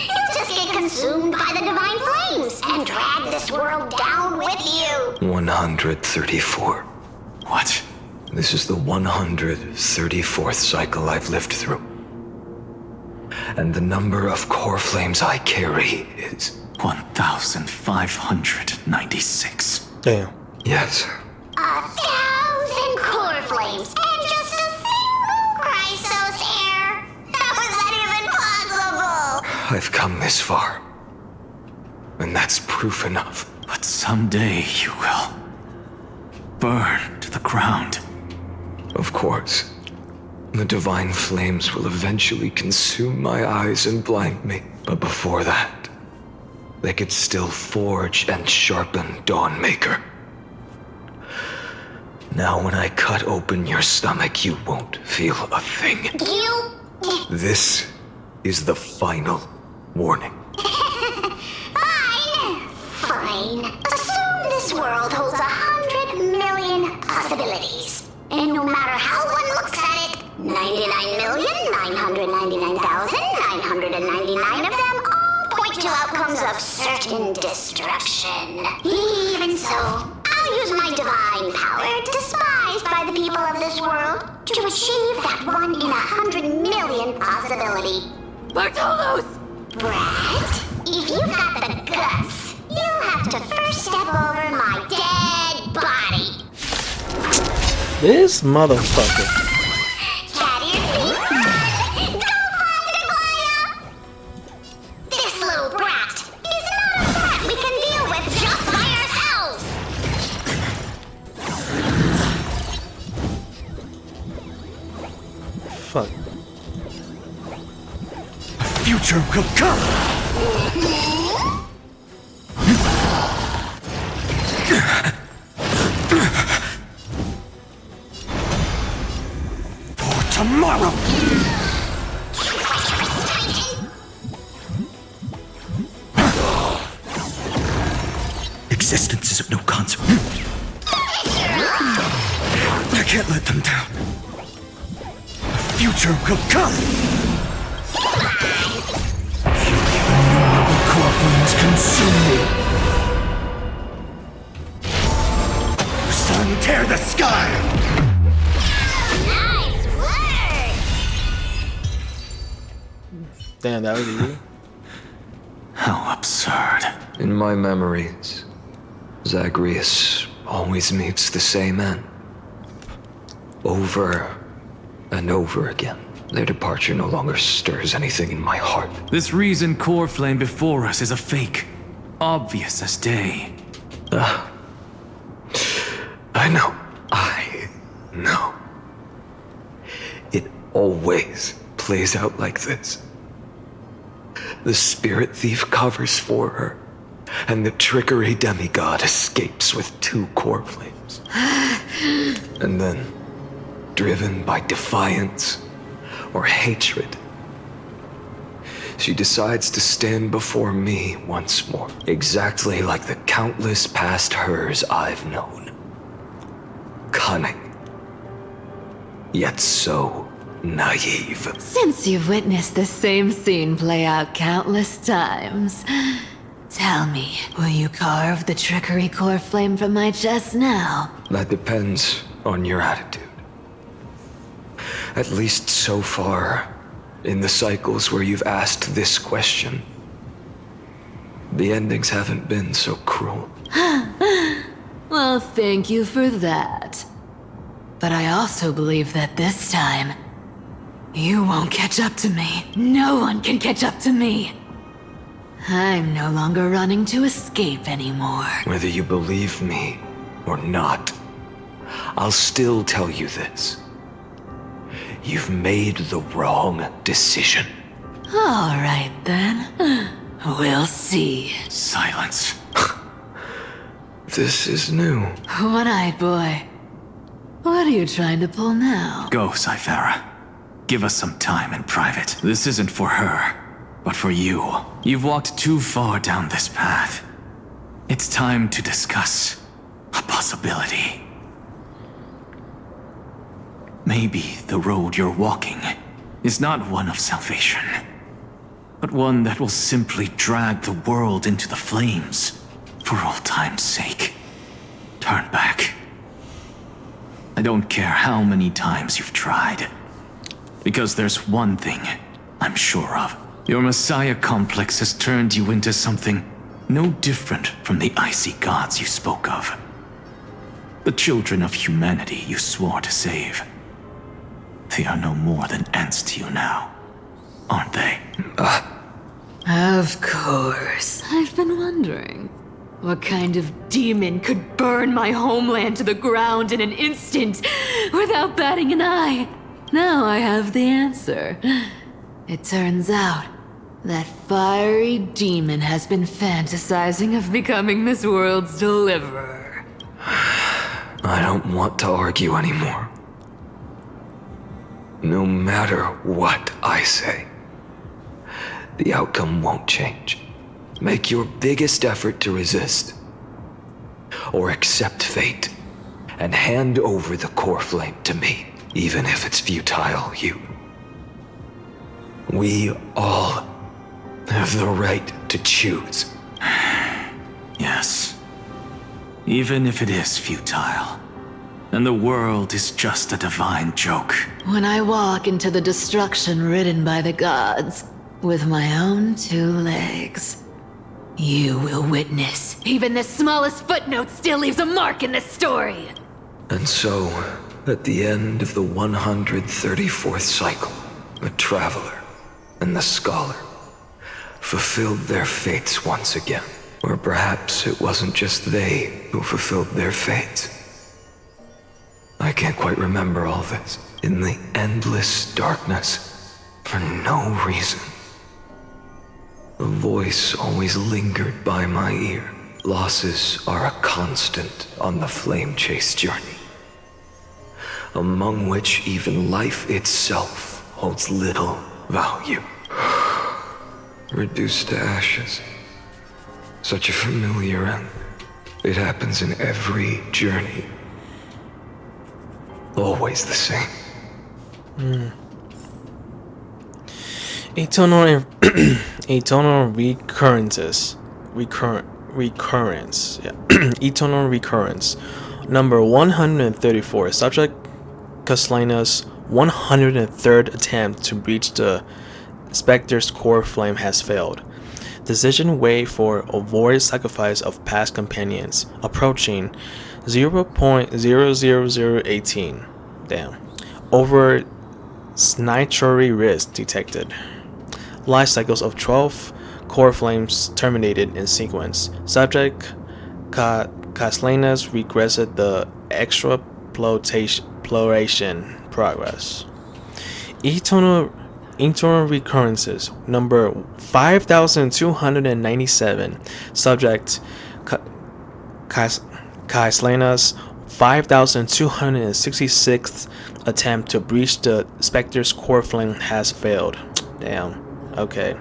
You'll just get consumed by the divine flames and drag this world down with you. 134. What? This is the 134th cycle I've lived through. And the number of core flames I carry is 1,596. Damn. Yes. 1,000 core flames and just a single Chrysos heir. How is that even possible? I've come this far. And that's proof enough. But someday you will burn to the ground. Of course. The divine flames will eventually consume my eyes and blind me. But before that, they could still forge and sharpen Dawnmaker. Now when I cut open your stomach, you won't feel a thing. This is the final warning. Fine. Assume this world holds 100 million possibilities. And no matter how one looks at it, 99,999,999 of them all point to outcomes of certain destruction. Even so, I'll use my divine power to spy sacrificed by the people of this world to achieve that 1 in 100 million possibility. Bartolos! Brett, if you've got the guts, you'll have to first step over my dead body. This motherfucker. Cat ear feet. Go find Aglaya! This little brat is not a threat we can deal with just by ourselves. Fuck. Future will come! For tomorrow! Existence is of no consequence. I can't let them down. Future will come! Innumerable core flames consume me. Sun, tear the sky! Nice work! Damn, that was easy. How absurd. In my memories, Zagreus always meets the same end. Over and over again. Their departure no longer stirs anything in my heart. This reason core flame before us is a fake. Obvious as day. I know. It always plays out like this. The spirit thief covers for her, and the trickery demigod escapes with 2 core flames. And then, driven by defiance or hatred, she decides to stand before me once more, exactly like the countless past hers I've known. Cunning, yet so naive. Since you've witnessed the same scene play out countless times, tell me, will you carve the trickery core flame from my chest now? That depends on your attitude. At least so far, in the cycles where you've asked this question, the endings haven't been so cruel. Well, thank you for that. But I also believe that this time, you won't catch up to me. No one can catch up to me. I'm no longer running to escape anymore. Whether you believe me or not, I'll still tell you this. You've made the wrong decision. All right, then. We'll see. Silence. This is new. One-eyed boy. What are you trying to pull now? Go, Cythera. Give us some time in private. This isn't for her, but for you. You've walked too far down this path. It's time to discuss a possibility. Maybe the road you're walking is not one of salvation, but one that will simply drag the world into the flames for all time's sake. Turn back. I don't care how many times you've tried, because there's one thing I'm sure of. Your Messiah complex has turned you into something no different from the icy gods you spoke of. The children of humanity you swore to save. They are no more than ants to you now, aren't they? Of course. I've been wondering, what kind of demon could burn my homeland to the ground in an instant without batting an eye? Now I have the answer. It turns out that fiery demon has been fantasizing of becoming this world's deliverer. I don't want to argue anymore. No matter what I say, the outcome won't change. Make your biggest effort to resist, or accept fate, and hand over the core flame to me, even if it's futile, We all have the right to choose. Yes. Even if it is futile, and the world is just a divine joke. When I walk into the destruction ridden by the gods with my own 2 legs, you will witness. Even the smallest footnote still leaves a mark in the story. And so, at the end of the 134th cycle, the Traveler and the Scholar fulfilled their fates once again. Or perhaps it wasn't just they who fulfilled their fates. I can't quite remember all this. In the endless darkness, for no reason, a voice always lingered by my ear. Losses are a constant on the Flame Chase journey, among which even life itself holds little value. Reduced to ashes. Such a familiar end. It happens in every journey. Always the same. Eternal recurrence. Yeah. Eternal recurrence. Number 134. Subject Caslana's 103rd attempt to breach the Spectre's core flame has failed. Decision way for avoid sacrifice of past companions. Approaching 0.00018. Damn. Over snitchery risk detected. Life cycles of 12 core flames terminated in sequence. Subject Caslana's regressed the exploration progress. Eternal recurrences. Number 5297. Subject Caslana's 5266th attempt to breach the Spectre's core flame has failed. Damn. Okay.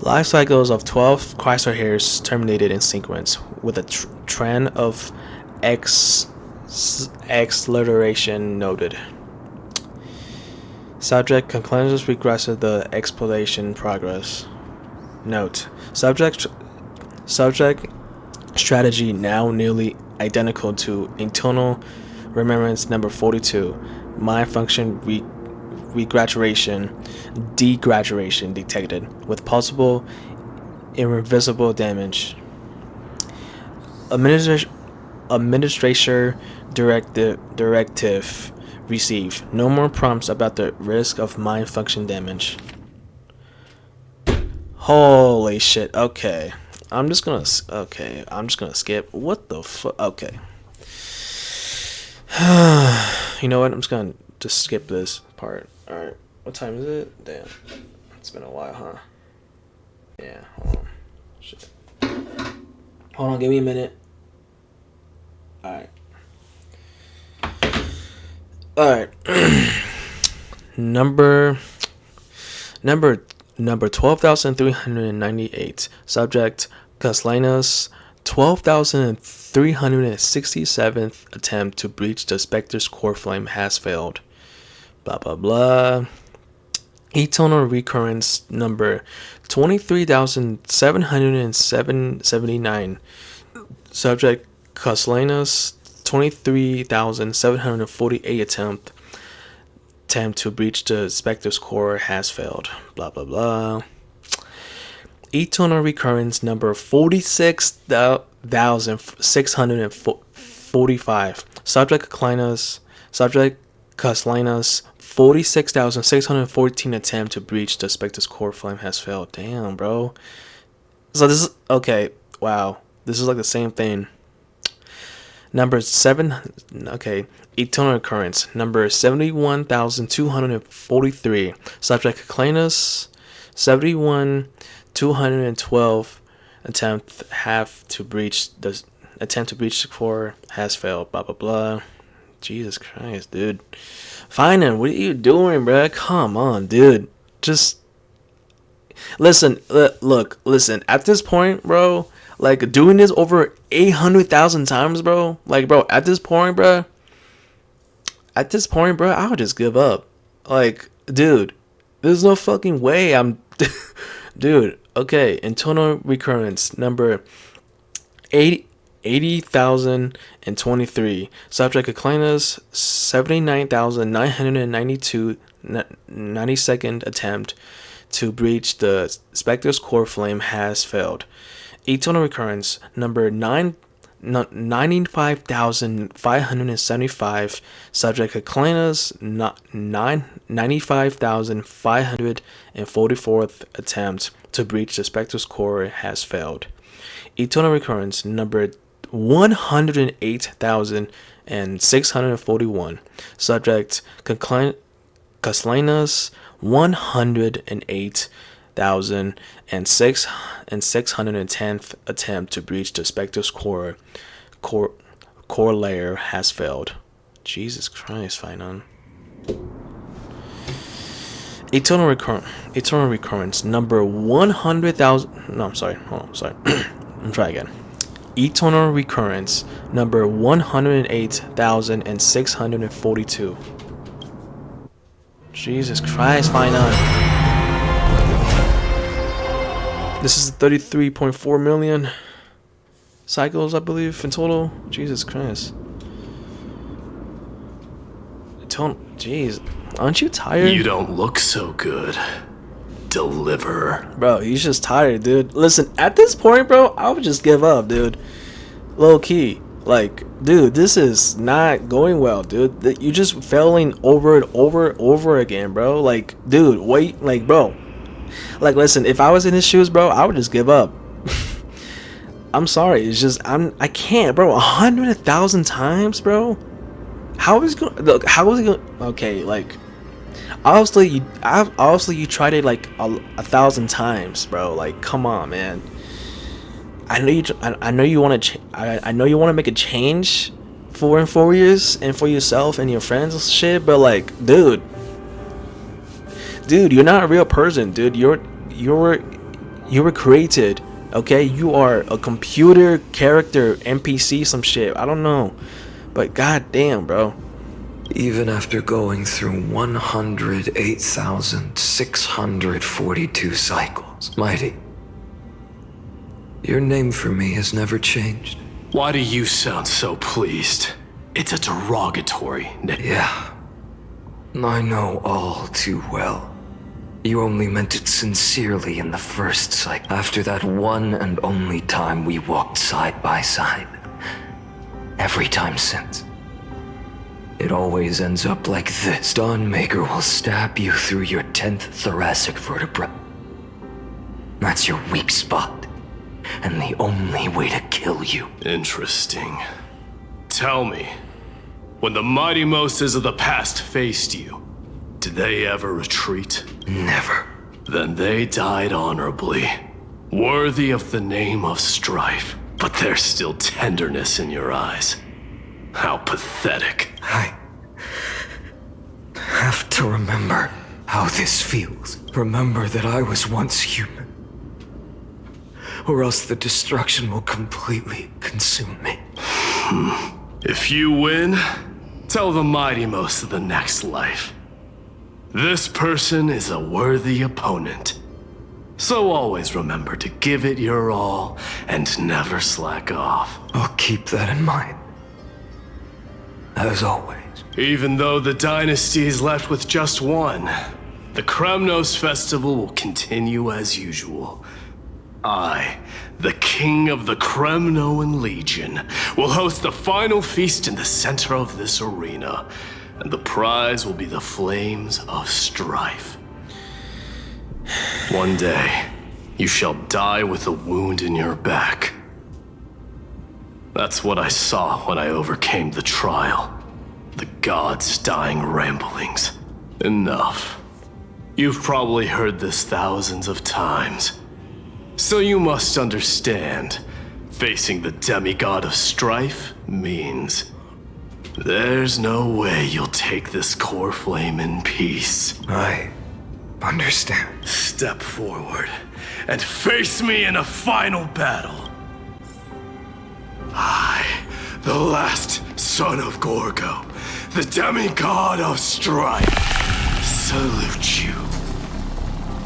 Life cycles of 12 Chrysler terminated in sequence, with a trend of acceleration noted. Subject conclusions regressed the exploration progress. Note: Subject strategy now nearly identical to internal remembrance number 42. Mind function degraduation detected, with possible irreversible damage. Administrator directive received. No more prompts about the risk of mind function damage. Holy shit. Okay. I'm just gonna skip. What the fuck? Okay. You know what? I'm just gonna skip this part. Alright. What time is it? Damn. It's been a while, huh? Yeah. Hold on. Shit. Hold on. Give me a minute. Alright. Alright. Number 12,398. Subject Caslana's 12,367th attempt to breach the Spectre's core flame has failed. Blah blah blah. Eternal recurrence number 23,779. Subject Caslana's 23,748 attempt to breach the Spectre's core has failed. Blah blah blah. Eternal recurrence number 46,645. Subject Caslana's 46,614 attempt to breach the Spectre's core flame has failed. Damn, bro. So this is okay. Wow, this is like the same thing. Number 7. Okay, eternal recurrence number 71,243. Subject Caslana's 71,212 attempt to breach the core has failed. Blah blah blah. Jesus Christ, dude. Finan, what are you doing, bro? Come on, dude. Just listen. Look, listen. At this point, bro, like doing this over 800,000 times, bro. Like, bro, at this point, bro, I would just give up. Like, dude, there's no fucking way I'm, dude. Okay, internal recurrence number 80. 80,023. Subject Aclena's 79,992 92nd attempt to breach the Spectre's core flame has failed. Eternal Recurrence number 95,575. Subject Aclena's 95,544th attempt to breach the Spectre's core has failed. Eternal Recurrence number 108,641. Subject Caslaina's 108,610th attempt to breach the Spectre's core layer has failed. Jesus Christ, Finon. Eternal Recurrence number 100,000. No, I'm sorry. Hold on, sorry. Let me try again. Eternal Recurrence number 108,642. Jesus Christ, Finon. This is 33.4 million cycles, I believe, in total. Jesus Christ. Jeez, aren't you tired? You don't look so good. Deliver. Bro, he's just tired, dude. Listen, at this point, bro, I would just give up, dude. Low key. Like, dude, this is not going well, dude. You're just failing over and over again, bro. Like, dude, wait. Like, bro. Like, listen, if I was in his shoes, bro, I would just give up. I'm sorry. It's just, I can't, bro. 100,000 times, bro. How is he going? Okay, like, obviously you tried it like 1,000 times, bro. Like, come on, man. I know you want to. I know you want to make a change in 4 years and for yourself and your friends and shit. But like, dude, you're not a real person, dude. You were created. Okay, you are a computer character, NPC, some shit. I don't know, but goddamn, bro. Even after going through 108,642 cycles, Mighty, your name for me has never changed. Why do you sound so pleased? It's a derogatory name. Yeah, I know all too well. You only meant it sincerely in the first cycle, after that one and only time we walked side by side. Every time since. It always ends up like this. Dawnmaker will stab you through your 10th thoracic vertebra. That's your weak spot, and the only way to kill you. Interesting. Tell me, when the mighty Moses of the past faced you, did they ever retreat? Never. Then they died honorably, worthy of the name of Strife. But there's still tenderness in your eyes. How pathetic. I have to remember how this feels. Remember that I was once human. Or else the destruction will completely consume me. If you win, tell the mighty most of the next life. This person is a worthy opponent. So always remember to give it your all and never slack off. I'll keep that in mind. As always. Even though the dynasty is left with just one, the Kremnos festival will continue as usual. I, the king of the Kremnoan Legion, will host the final feast in the center of this arena, and the prize will be the flames of strife. One day, you shall die with a wound in your back. That's what I saw when I overcame the trial. The gods' dying ramblings. Enough. You've probably heard this thousands of times. So you must understand, facing the demigod of strife means there's no way you'll take this core flame in peace. I understand. Step forward and face me in a final battle. I, the last son of Gorgo, the demigod of strife, salute you.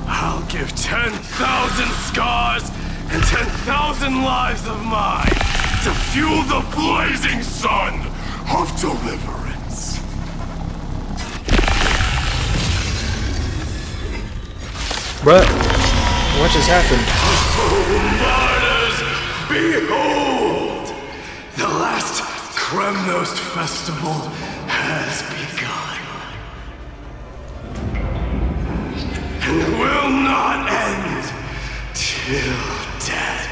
I'll give 10,000 scars and 10,000 lives of mine to fuel the blazing sun of deliverance. Bruh, what just happened? Martyrs, behold! The last Kremnos festival has begun. And will not end till death.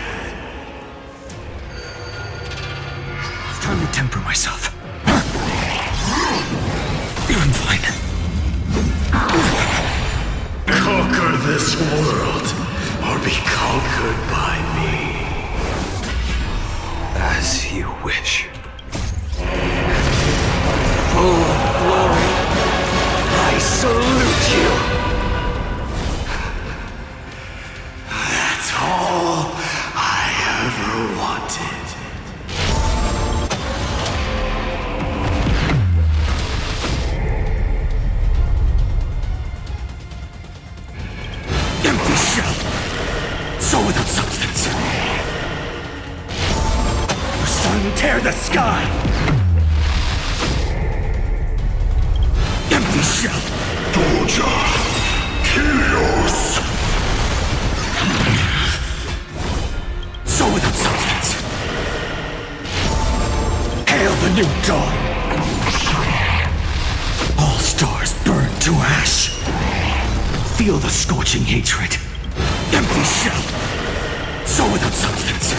It's time to temper myself. I'm fine. Conquer this world, or be conquered by me. As you wish. Full of glory, I salute you. That's all I ever wanted. Empty shell. So without substance. Your sun tear the sky. Empty shell. Doja, Helios. So without substance. Hail the new dawn. All stars burn to ash. Feel the scorching hatred. Empty shell. So without substance.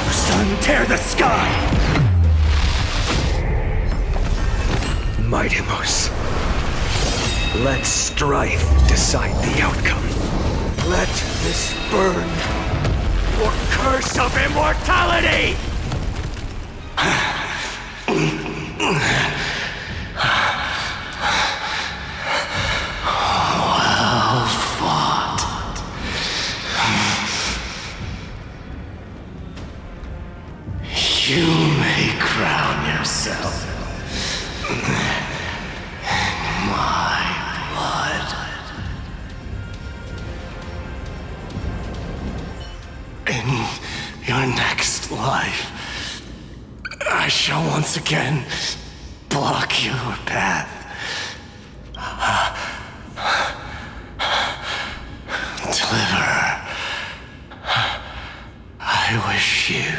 Your sun tear the sky. Mightimos. Let strife decide the outcome. Let this burn. Or curse of immortality! Well fought. You may crown yourself in my blood. In your next life, I shall once again block your path. Deliverer, I wish you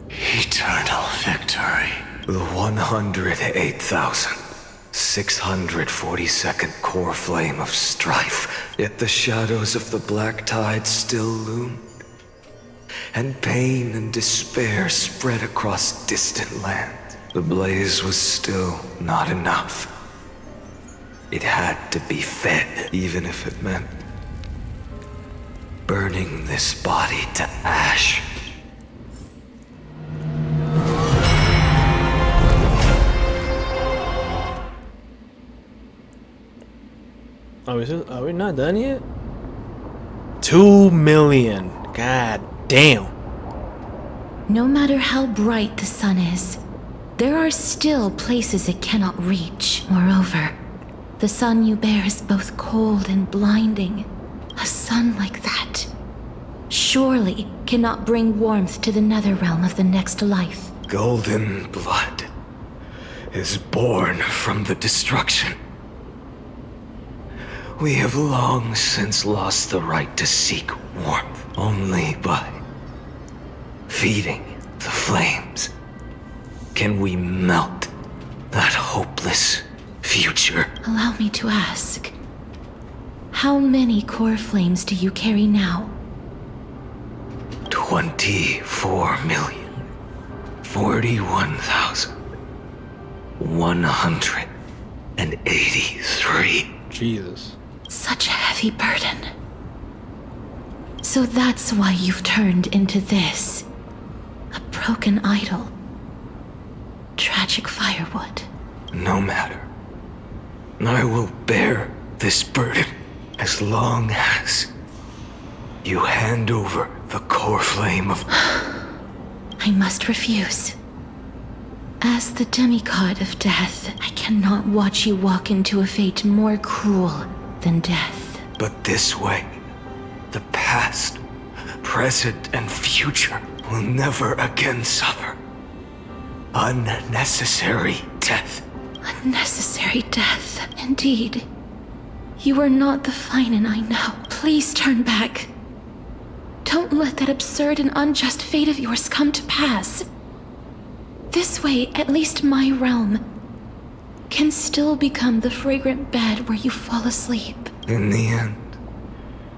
eternal victory. The 108,642nd core flame of strife, yet the shadows of the black tide still loomed, and pain and despair spread across distant lands. The blaze was still not enough. It had to be fed, even if it meant burning this body to ash. Are we not done yet? 2 million. God damn. No matter how bright the sun is, there are still places it cannot reach. Moreover, the sun you bear is both cold and blinding. A sun like that surely cannot bring warmth to the nether realm of the next life. Golden blood is born from the destruction. We have long since lost the right to seek warmth. Only by feeding the flames can we melt that hopeless future. Allow me to ask, how many core flames do you carry now? 24,041,183. Jesus. Such a heavy burden. So that's why you've turned into this. A broken idol. Tragic firewood. No matter. I will bear this burden as long as you hand over the core flame of... I must refuse. As the demigod of death, I cannot watch you walk into a fate more cruel than death. But this way, the past present and future will never again suffer unnecessary death. Unnecessary death, indeed. You are not the Finan I know. Please turn back. Don't let that absurd and unjust fate of yours come to pass. This way, at least my realm can still become the fragrant bed where you fall asleep. In the end,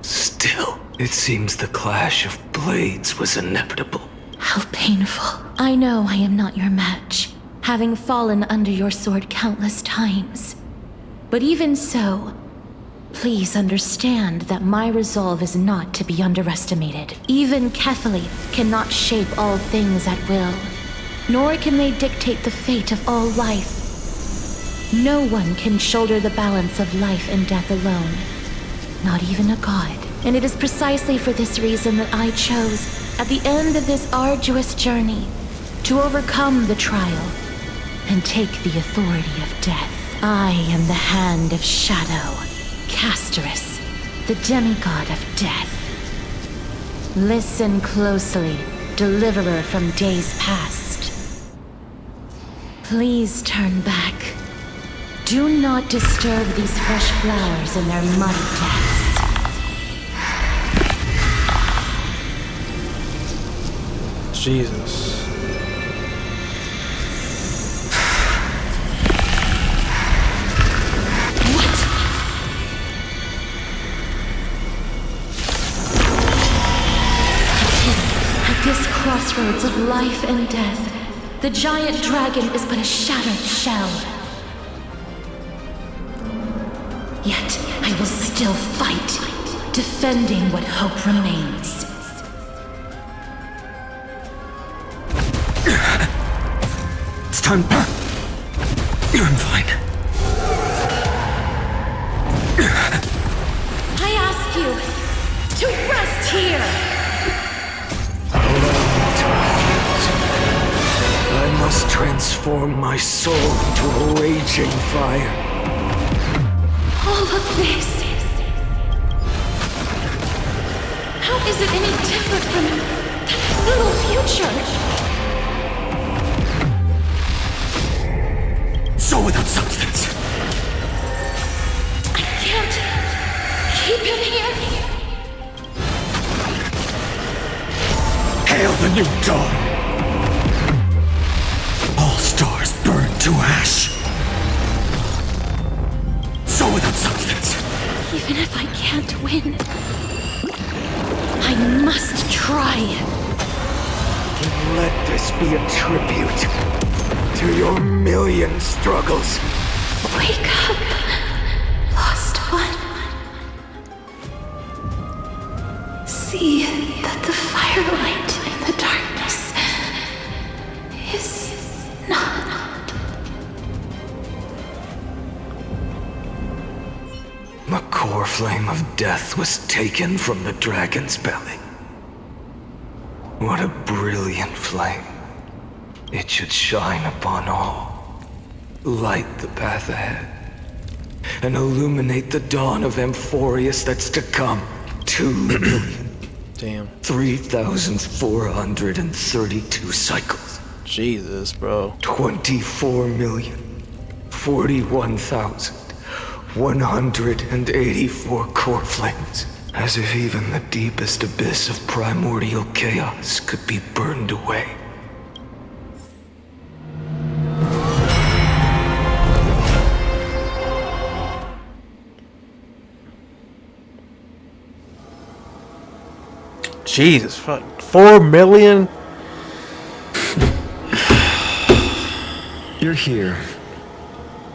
still, it seems the clash of blades was inevitable. How painful. I know I am not your match, having fallen under your sword countless times. But even so, please understand that my resolve is not to be underestimated. Even Kefali cannot shape all things at will, nor can they dictate the fate of all life. No one can shoulder the balance of life and death alone, not even a god. And it is precisely for this reason that I chose, at the end of this arduous journey, to overcome the trial and take the authority of death. I am the Hand of Shadow, Casterus, the demigod of death. Listen closely, deliverer from days past. Please turn back. Do not disturb these fresh flowers in their muddy depths. Jesus. At this crossroads of life and death, the giant dragon is but a shattered shell. Yet I will still fight, defending what hope remains. It's time. I'm fine. I ask you to rest here! I must transform my soul into a raging fire. All of this. How is it any different from that little future? So without substance. I can't keep him here. Hail the new dawn. All stars burn to ash. So without substance. Even if I can't win, I must try. Let this be a tribute to your million struggles. Wake up, lost one. See that the firelight in the darkness is not. The core flame of death was taken from the dragon's belly. What a brilliant flame. It should shine upon all, light the path ahead, and illuminate the dawn of Amphorius that's to come. 2 million. Damn. 3,432 cycles. Jesus, bro. 24,041,184 core flames. As if even the deepest abyss of primordial chaos could be burned away. Jesus, fuck. 4 million? You're here,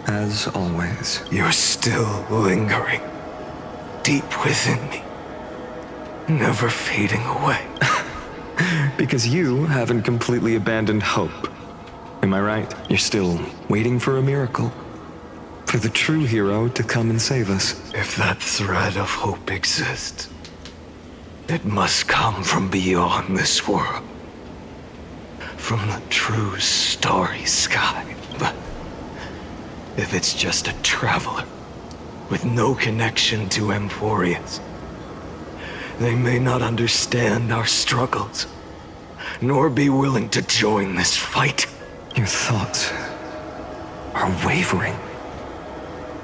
as always. You're still lingering, deep within me, never fading away. Because you haven't completely abandoned hope. Am I right? You're still waiting for a miracle. For the true hero to come and save us. If that thread of hope exists, it must come from beyond this world. From the true starry sky. But if it's just a traveler with no connection to Amphorius, They may not understand our struggles, nor be willing to join this fight. Your thoughts are wavering.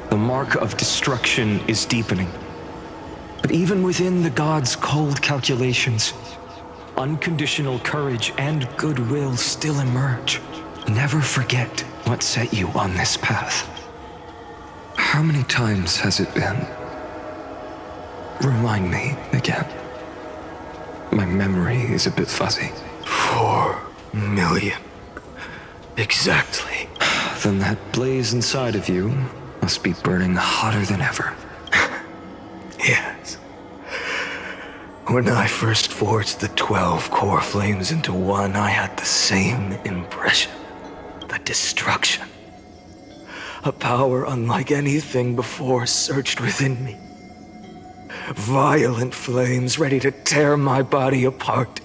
The mark of destruction is deepening. But even within the gods' cold calculations, unconditional courage and goodwill still emerge. Never forget what set you on this path. How many times has it been? Remind me again. My memory is a bit fuzzy. 4 million. Exactly. Then that blaze inside of you must be burning hotter than ever. Yes. When I first forged the 12 core flames into one, I had the same impression. The destruction. A power unlike anything before surged within me. Violent flames ready to tear my body apart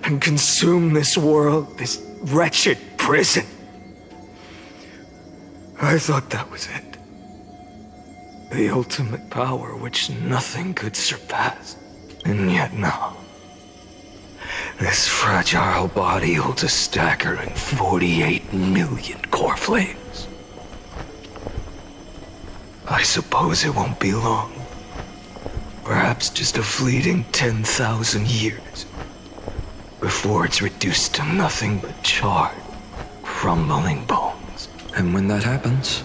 and consume this world, this wretched prison. I thought that was it. The ultimate power which nothing could surpass. And yet no. This fragile body holds a staggering 48 million core flames. I suppose it won't be long. Perhaps just a fleeting 10,000 years. Before it's reduced to nothing but charred, crumbling bones. And when that happens,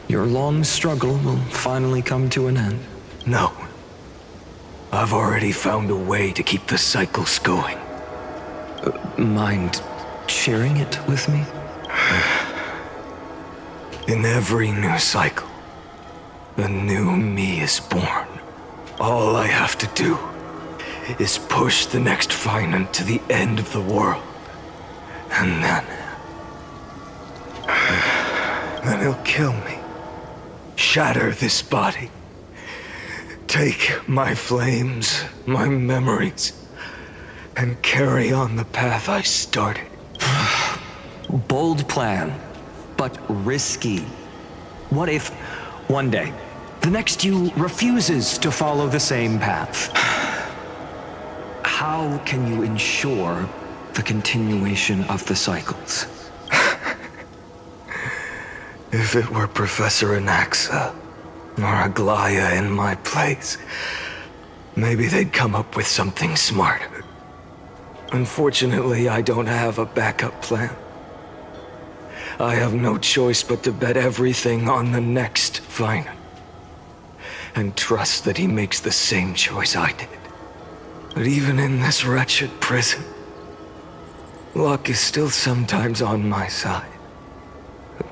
your long struggle will finally come to an end. No. I've already found a way to keep the cycles going. Mind sharing it with me? In every new cycle, a new me is born. All I have to do is push the next Finan to the end of the world. And then he'll kill me. Shatter this body. Take my flames, my memories, and carry on the path I started. Bold plan, but risky. What if, one day, the next you refuses to follow the same path? How can you ensure the continuation of the cycles? If it were Professor Anaxa or Aglaya in my place, maybe they'd come up with something smarter. Unfortunately, I don't have a backup plan. I have no choice but to bet everything on the next Finan. And trust that he makes the same choice I did. But even in this wretched prison, luck is still sometimes on my side.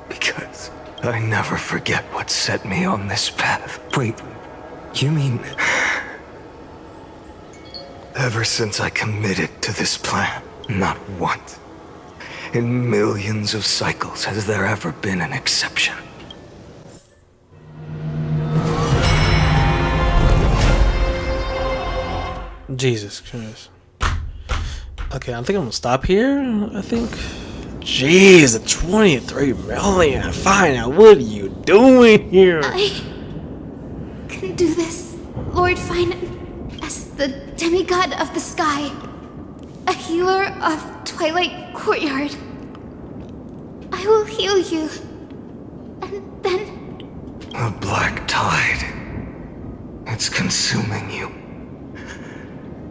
Because I never forget what set me on this path. Wait, you mean... Ever since I committed to this plan, not once, in millions of cycles has there ever been an exception. Jesus Christ. Okay, I think I'm gonna stop here. I think. Jeez, the 23 million. Fine, now what are you doing here? I can do this, Lord Finan. As the demigod of the sky, a healer of Twilight Courtyard. I will heal you. And then... A black tide. It's consuming you.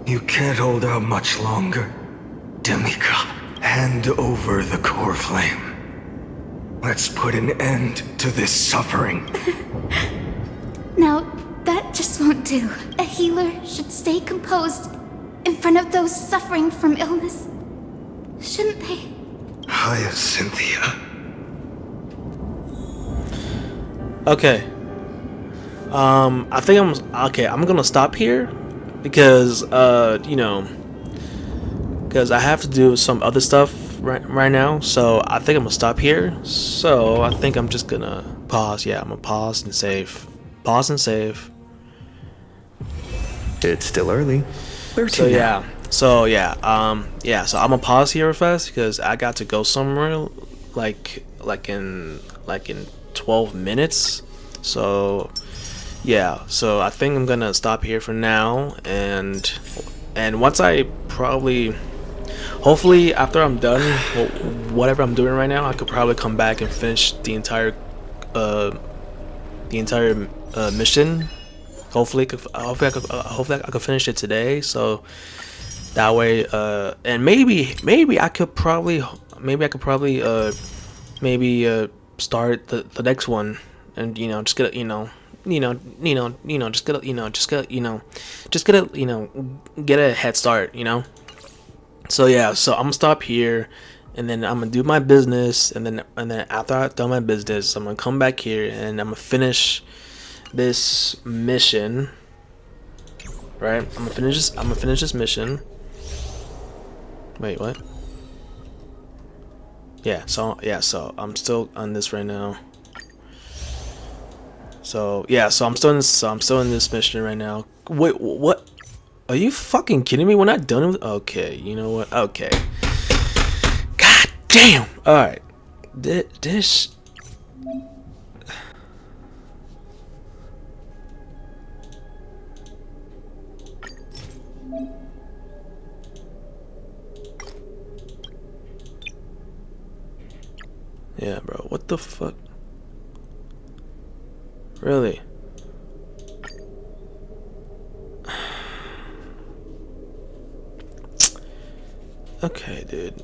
You can't hold out much longer. Demigod, hand over the core flame. Let's put an end to this suffering. Now, that just won't do. A healer should stay composed in front of those suffering from illness. Shouldn't they? Hyacinthia. Okay. I think I'm gonna stop here because because I have to do some other stuff right now, so I think I'm gonna stop here. So I think I'm just gonna pause. Yeah, I'm gonna pause and save. Pause and save. It's still early. Where to now? So I'm gonna pause here real fast because I got to go somewhere like in 12 minutes. So yeah, so I think I'm gonna stop here for now, and once I probably, hopefully after I'm done whatever I'm doing right now, I could probably come back and finish the entire mission. Hopefully I could finish it today, so that way and maybe I could probably start the next one, and just get get a head start, So yeah, so I'm gonna stop here, and then I'm gonna do my business, and then after I've done my business, I'm gonna come back here and I'm gonna finish this mission. Right? I'm gonna finish this mission. Wait, what? Yeah, so I'm still on this right now. So yeah, so I'm still in this mission right now. Wait, what? Are you fucking kidding me? We're not done with. Okay, you know what? Okay. God damn. All right. This. Yeah, bro. What the fuck? Really? Okay, dude.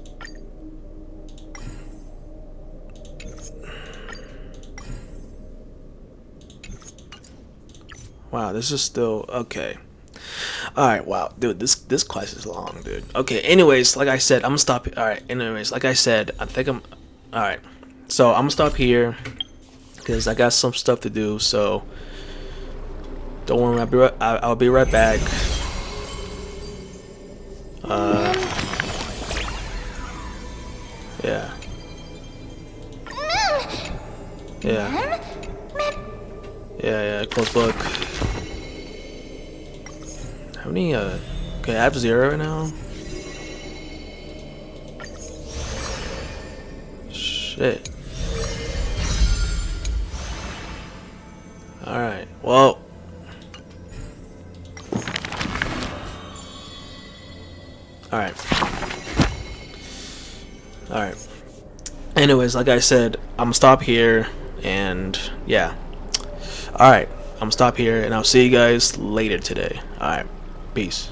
Wow, this is still okay. Alright, wow, dude, this quest is long, dude. Okay, anyways, like I said, I'm gonna stop. Alright, anyways, like I said, I think I'm. Alright, so I'm gonna stop here because I got some stuff to do. So don't worry, I'll be right back. Yeah. Yeah. Yeah, close book. How many, okay, I have 0 right now. Shit. Alright, well. Alright. Alright. Anyways, like I said, I'm gonna stop here, and yeah. Alright, I'm gonna stop here, and I'll see you guys later today. Alright, peace.